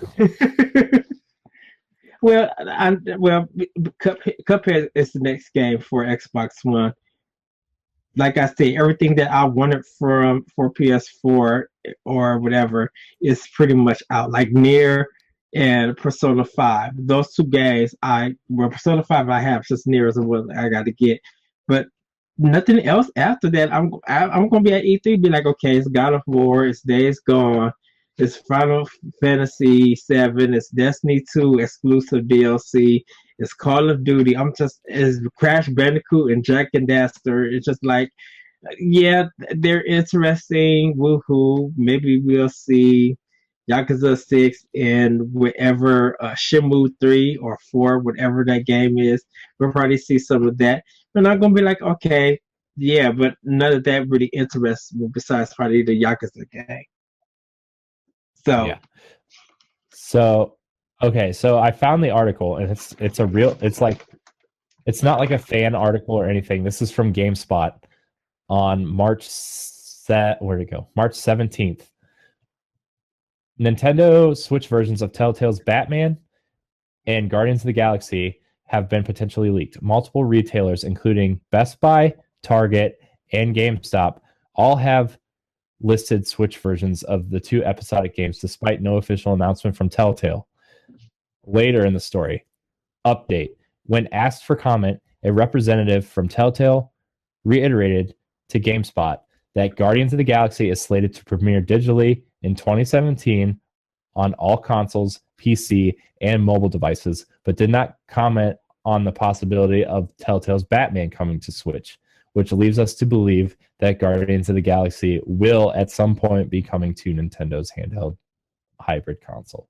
Well, Cuphead is the next game for Xbox One. Like I say, everything that I wanted for PS4 or whatever is pretty much out. Like Nier and Persona 5. Those two games, Persona 5 I have, just Nier is the one I got to get. But nothing else after that. I'm gonna be at E3, be like, okay, it's God of War, it's Days Gone, it's Final Fantasy 7, it's Destiny 2 exclusive DLC, it's Call of Duty. It's Crash Bandicoot and Jack and Daxter. It's just like, yeah, they're interesting. Woohoo! Maybe we'll see Yakuza 6 and whatever Shenmue 3 or 4, whatever that game is. We'll probably see some of that. We're not gonna be like, okay, yeah, but none of that really interests me besides probably the Yakuza game. So
Yeah. So okay, so I found the article and it's not like a fan article or anything. This is from GameSpot on where'd it go? March 17th. Nintendo Switch versions of Telltale's Batman and Guardians of the Galaxy have been potentially leaked. Multiple retailers, including Best Buy, Target, and GameStop, all have listed Switch versions of the two episodic games, despite no official announcement from Telltale. Later in the story, update. When asked for comment, a representative from Telltale reiterated to GameSpot that Guardians of the Galaxy is slated to premiere digitally in 2017 on all consoles, PC, and mobile devices, but did not comment on the possibility of Telltale's Batman coming to Switch, which leaves us to believe that Guardians of the Galaxy will at some point be coming to Nintendo's handheld hybrid console.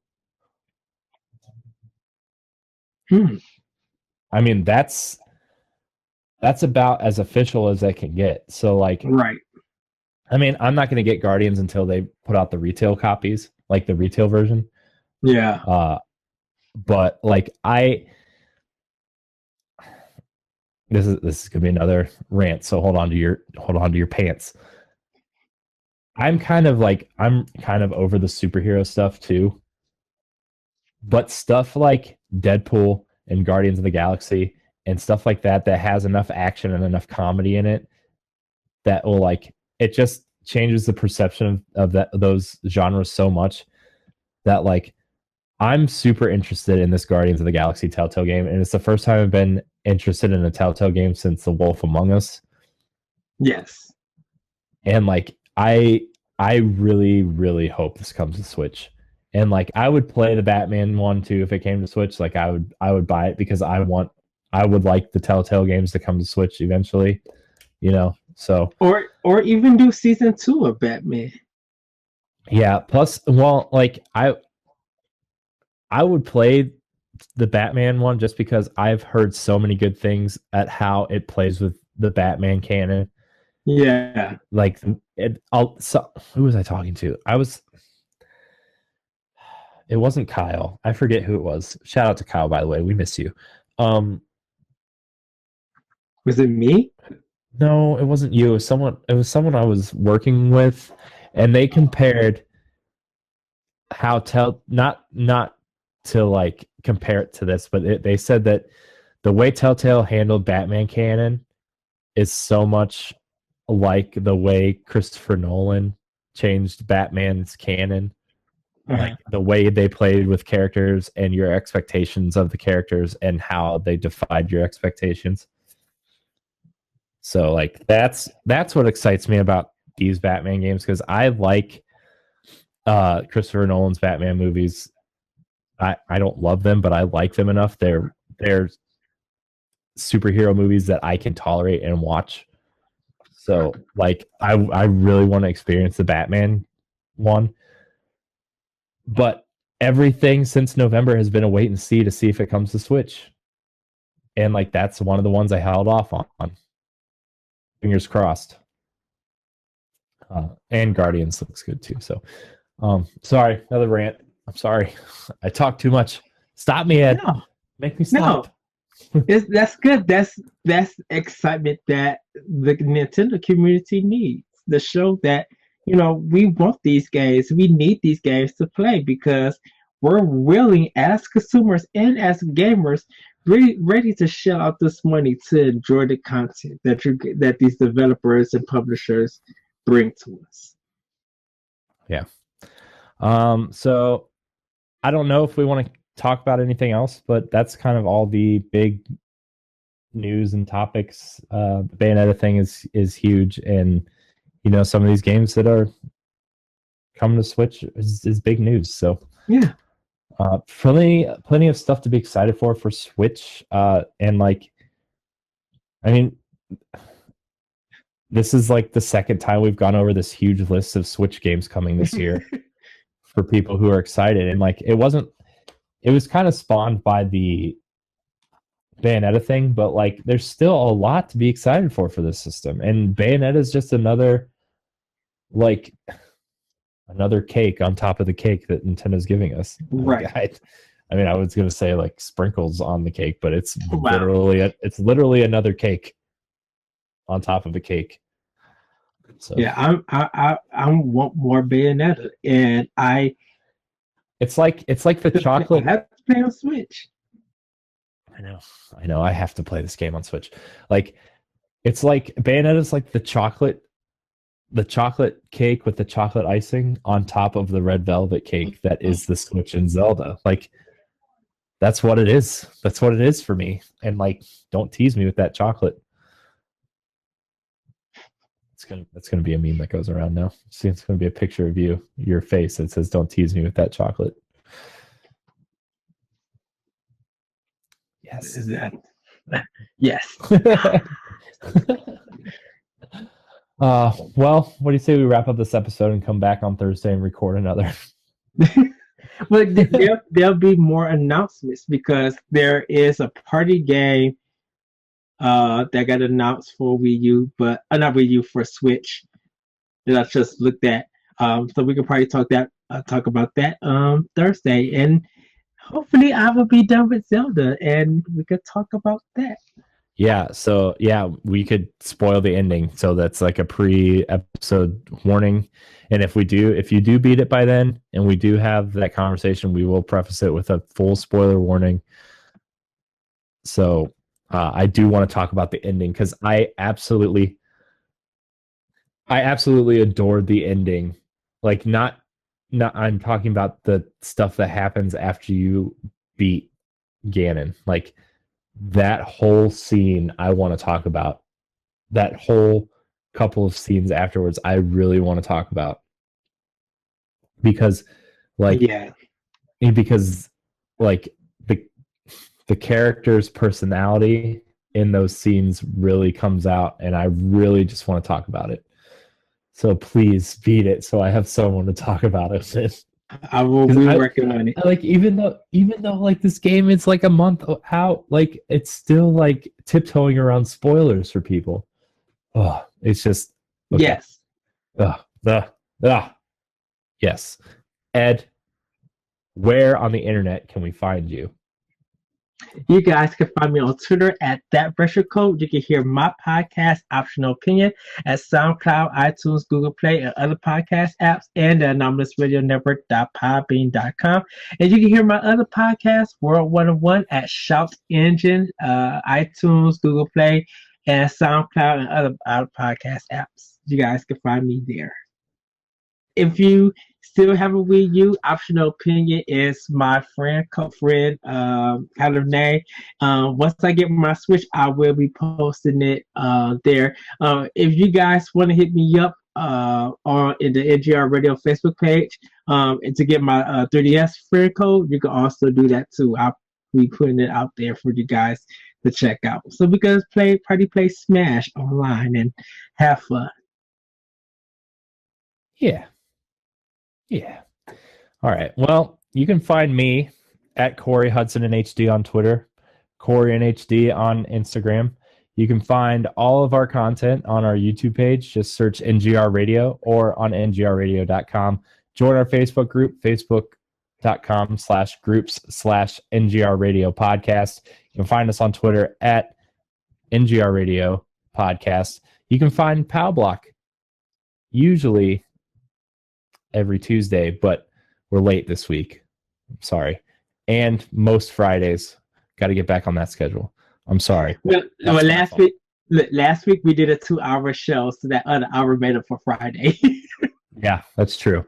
I mean, that's about as official as they can get. So, like,
right,
I mean, I'm not going to get Guardians until they put out the retail copies, like the retail version.
yeah.
But like, this is gonna be another rant. So hold on to your pants. I'm kind of over the superhero stuff too. But stuff like Deadpool and Guardians of the Galaxy and stuff like that has enough action and enough comedy in it that will it just changes the perception of those genres so much that I'm super interested in this Guardians of the Galaxy Telltale game, and it's the first time I've been interested in a Telltale game since The Wolf Among Us.
Yes.
And I really, really hope this comes to Switch. And I would play the Batman one too if it came to Switch. I would buy it because I would like the Telltale games to come to Switch eventually. So
or even do season 2 of Batman.
Yeah. Plus, well, I would play the Batman one just because I've heard so many good things at how it plays with the Batman canon.
Yeah.
Who was I talking to? It wasn't Kyle. I forget who it was. Shout out to Kyle, by the way. We miss you.
Was it me?
No, it wasn't you. It was someone I was working with, and they compared how not to compare it to this, but they said that the way Telltale handled Batman canon is so much like the way Christopher Nolan changed Batman's canon. Like the way they played with characters and your expectations of the characters and how they defied your expectations. So that's what excites me about these Batman games, because I like Christopher Nolan's Batman movies. I don't love them, but I like them enough. They're superhero movies that I can tolerate and watch. So I really want to experience the Batman one. But everything since November has been a wait and see to see if it comes to Switch. And that's one of the ones I held off on. Fingers crossed. And Guardians looks good too. So sorry, another rant. I'm sorry. I talk too much. Stop me, Ed.
No.
Make me stop.
No. That's good. That's excitement that the Nintendo community needs. The show that, we want these games. We need these games to play because we're willing as consumers and as gamers ready to shell out this money to enjoy the content that these developers and publishers bring to us.
Yeah. So I don't know if we want to talk about anything else, but that's kind of all the big news and topics. The Bayonetta thing is huge, and some of these games that are coming to Switch is big news. So
Yeah.
plenty of stuff to be excited for Switch. And like, I mean, this is like the second time we've gone over this huge list of Switch games coming this year for people who are excited. And like, it was kind of spawned by the Bayonetta thing, but like, there's still a lot to be excited for this system. And Bayonetta is just another cake on top of the cake that Nintendo's giving us.
Right.
I mean, I was going to say like sprinkles on the cake, but it's
Wow.
literally another cake on top of a cake. So
yeah, I want more Bayonetta, and
it's like the chocolate.
I have to play on Switch.
I know. I have to play this game on Switch. Like, it's like Bayonetta's like the chocolate cake with the chocolate icing on top of the red velvet cake that is the Switch and Zelda. Like, that's what it is. That's what it is for me. And like, don't tease me with that chocolate. That's gonna be a meme that goes around now. See, it's gonna be a picture of your face that says, "Don't tease me with that chocolate." Yes.
Is that? Yes.
Well, what do you say we wrap up this episode and come back on Thursday and record another?
Well, there'll be more announcements because there is a party game that got announced for Wii U, but not Wii U, for Switch, that I just looked at. So we can probably talk about that Thursday, and hopefully I will be done with Zelda, and we could talk about that.
Yeah, so we could spoil the ending. So that's like a pre-episode warning. And if you do beat it by then, and we do have that conversation, we will preface it with a full spoiler warning. So I do want to talk about the ending because I absolutely adored the ending. Like, not I'm talking about the stuff that happens after you beat Ganon. Like, that whole scene I want to talk about. That whole couple of scenes afterwards I really want to talk about. Because like the character's personality in those scenes really comes out, and I really just want to talk about it. So please beat it so I have someone to talk about it.
I will be working on it.
Like, even though like this game is like a month out, like it's still like tiptoeing around spoilers for people. Oh, it's just
okay. Yes.
Yes. Ed, where on the internet can we find you?
You guys can find me on Twitter at @ThatVersualCode. You can hear my podcast, Optional Opinion, at SoundCloud, iTunes, Google Play, and other podcast apps, and the Anomalous Radio Network.podbean.com. And you can hear my other podcast, World 101, at Shout Engine, iTunes, Google Play, and SoundCloud, and other podcast apps. You guys can find me there. If you still have a Wii U, Optional Opinion is my friend, kind of name. Once I get my Switch, I will be posting it there. If you guys want to hit me up in the NGR Radio Facebook page, and to get my 3DS friend code, you can also do that too. I'll be putting it out there for you guys to check out. So we can play Smash online and have fun.
Yeah. All right. Well, you can find me at Corey Hudson in HD on Twitter, Corey in HD on Instagram. You can find all of our content on our YouTube page. Just search NGR Radio or on ngrradio.com. Join our Facebook group, facebook.com/groups/NGR Radio Podcast. You can find us on Twitter at NGR Radio Podcast. You can find Pow Block usually every Tuesday, but we're late this week. I'm sorry. And most Fridays. Got to get back on that schedule. I'm sorry.
Well, last week we did a 2-hour show, so that other hour made up for Friday.
Yeah, that's true.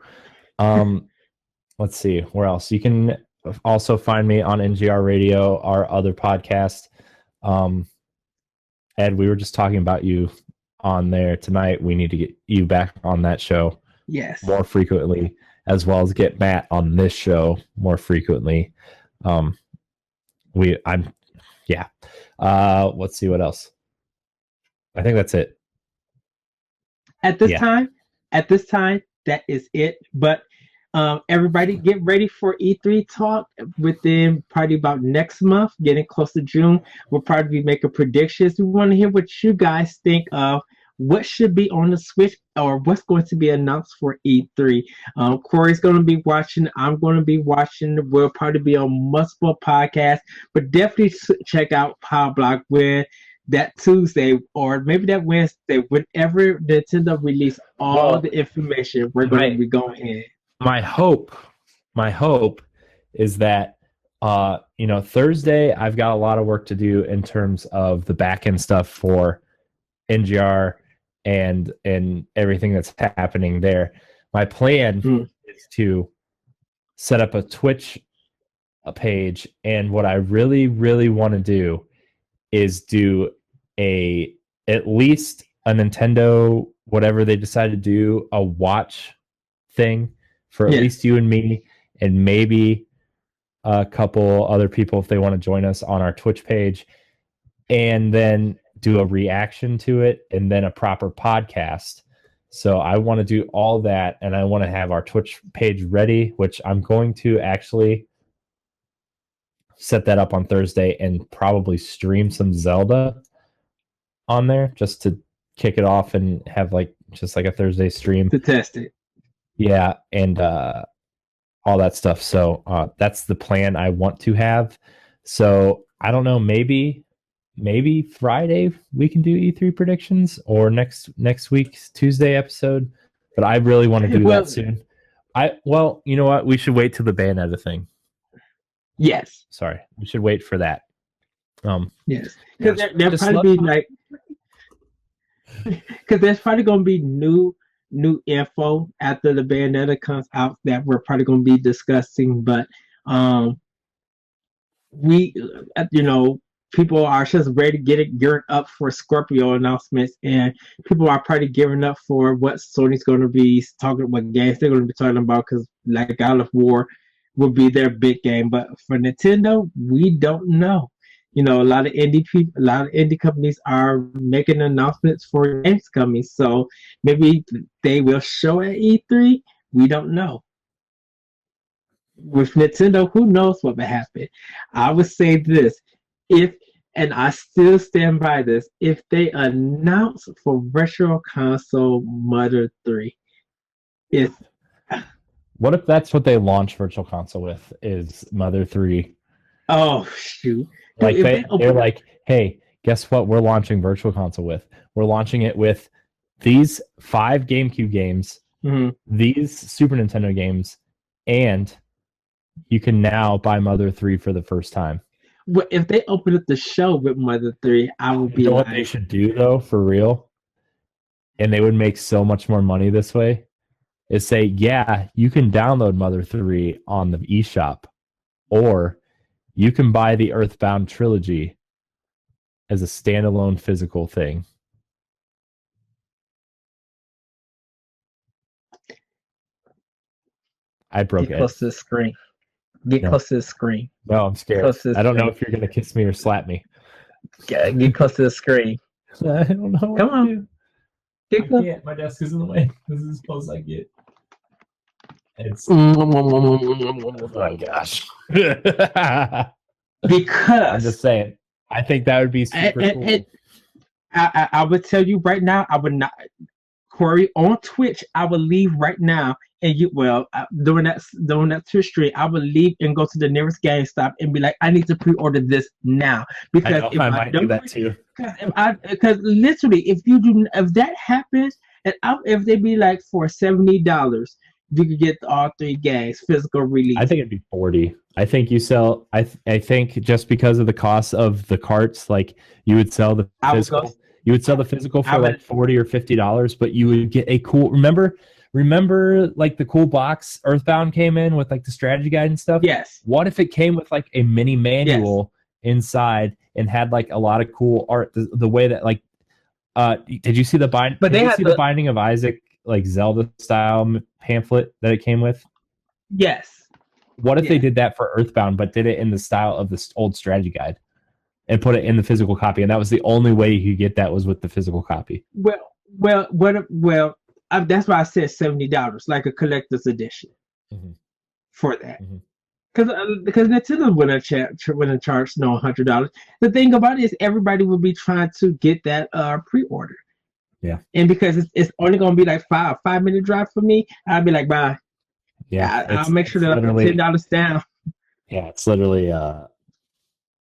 Let's see where else. You can also find me on NGR Radio, our other podcast. Ed, we were just talking about you on there tonight. We need to get you back on that show
Yes.
more frequently, as well as get Matt on this show more frequently. Yeah. Let's see what else. I think that's it.
At this time, that is it. But everybody get ready for E3 talk within probably about next month, getting close to June. We'll probably be making predictions. We want to hear what you guys think of what should be on the Switch or what's going to be announced for E3. Corey's going to be watching. I'm going to be watching. We'll probably be on multiple podcasts, but definitely check out Pow Block when that Tuesday or maybe that Wednesday, whenever Nintendo release all the information, we're going to be going in.
My hope is that Thursday I've got a lot of work to do in terms of the back end stuff for NGR and everything that's happening there. My plan is to set up a Twitch page, and what I really, really want to do is do at least a Nintendo, whatever they decide to do, a watch thing for at least you and me, and maybe a couple other people if they want to join us on our Twitch page, and then do a reaction to it, and then a proper podcast. So I want to do all that, and I want to have our Twitch page ready, which I'm going to actually set that up on Thursday and probably stream some Zelda on there just to kick it off and have just like a Thursday stream
to test it.
Yeah, and all that stuff. So that's the plan I want to have. So I don't know, maybe Friday we can do E3 predictions, or next week's Tuesday episode. But I really want to do that soon. You know what? We should wait till the Bayonetta thing.
Yes.
Sorry, we should wait for that.
Yes, because there'll probably be because there's probably going to be new info after the Bayonetta comes out that we're probably going to be discussing. But people are just ready to get it geared up for Scorpio announcements, and people are probably gearing up for what Sony's going to be talking, what games they're going to be talking about, because like God of War will be their big game. But for Nintendo, we don't know. A lot of indie companies are making announcements for games coming, so maybe they will show at E3. We don't know. With Nintendo, who knows what will happen? I would say this: and I still stand by this, if they announce for Virtual Console Mother 3,
what if that's what they launch Virtual Console with, is Mother 3?
Oh, shoot.
Like they're like, hey, guess what we're launching Virtual Console with? We're launching it with these 5 GameCube games, these Super Nintendo games, and you can now buy Mother 3 for the first time.
Well, if they open up the show with Mother 3, I would be
what they should do, though, for real, and they would make so much more money this way, is say, yeah, you can download Mother 3 on the eShop, or you can buy the Earthbound trilogy as a standalone physical thing. I broke it.
Get close to the screen. Get close to the screen.
No, I'm scared. I don't know if you're going to kiss me or slap me.
Get close to the scrreen.
I don't know.
Come on.
I can't. My desk is in the way. This is as close as I get. It's...
Oh
my gosh.
Because
I'm just saying, I think that would be super cool.
I would tell you right now, I would not, Corey, on Twitch, I would leave right now, and during that Twitch stream, I would leave and go to the nearest GameStop and be like, I need to pre-order this now, because
I might do that too.
Because literally, if that happens, and if they be like for $70. You could get all 3 games physical release.
I think it'd be 40. I think you sell. I think just because of the cost of the carts, like you would sell the physical. You would sell the physical for like $40 or $50, but you would get a cool. Remember, like the cool box Earthbound came in with like the strategy guide and stuff.
Yes.
What if it came with like a mini manual inside, and had like a lot of cool art. The way that like, did you see the bind?
But
did
they
you
had
see the Binding of Isaac like Zelda style pamphlet that it came with?
Yes.
What if they
Yes.
did that for Earthbound, but did it in the style of this old strategy guide and put it in the physical copy? And that was the only way you could get that was with the physical copy.
Well, that's why I said $70, like a collector's edition for that. Because Nintendo wouldn't charge no $100. The thing about it is everybody would be trying to get that pre-order.
Yeah.
And because it's only gonna be like 5-minute drive for me, I'd be like, bye.
Yeah.
I'll make sure that I put $10 down.
Yeah, it's literally I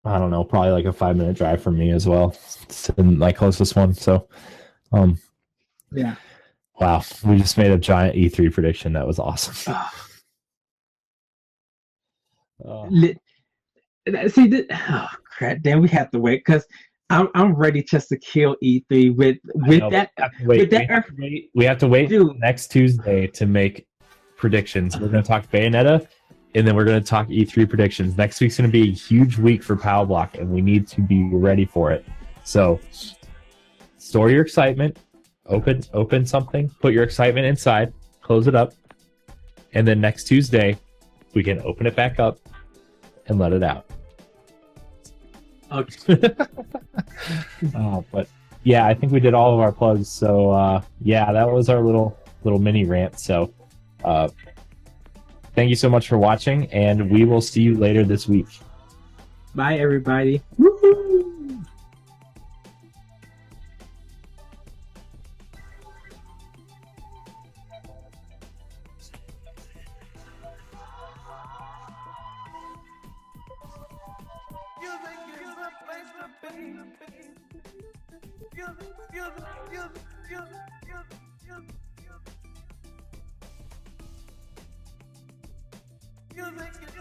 don't know, probably like a 5-minute drive for me as well. It's my closest one. So
yeah.
Wow. We just made a giant E3 prediction. That was awesome.
See, crap! Then we have to wait because I'm ready just to kill E3 with that.
We have to wait next Tuesday to make predictions. We're going to talk Bayonetta, and then we're going to talk E3 predictions. Next week's going to be a huge week for Pow Block, and we need to be ready for it. So, store your excitement. Open something. Put your excitement inside. Close it up, and then next Tuesday, we can open it back up and let it out.
Okay.
But yeah, I think we did all of our plugs. So yeah, that was our little mini rant. So thank you so much for watching, and we will see you later this week.
Bye, everybody. Woo-hoo!
You make it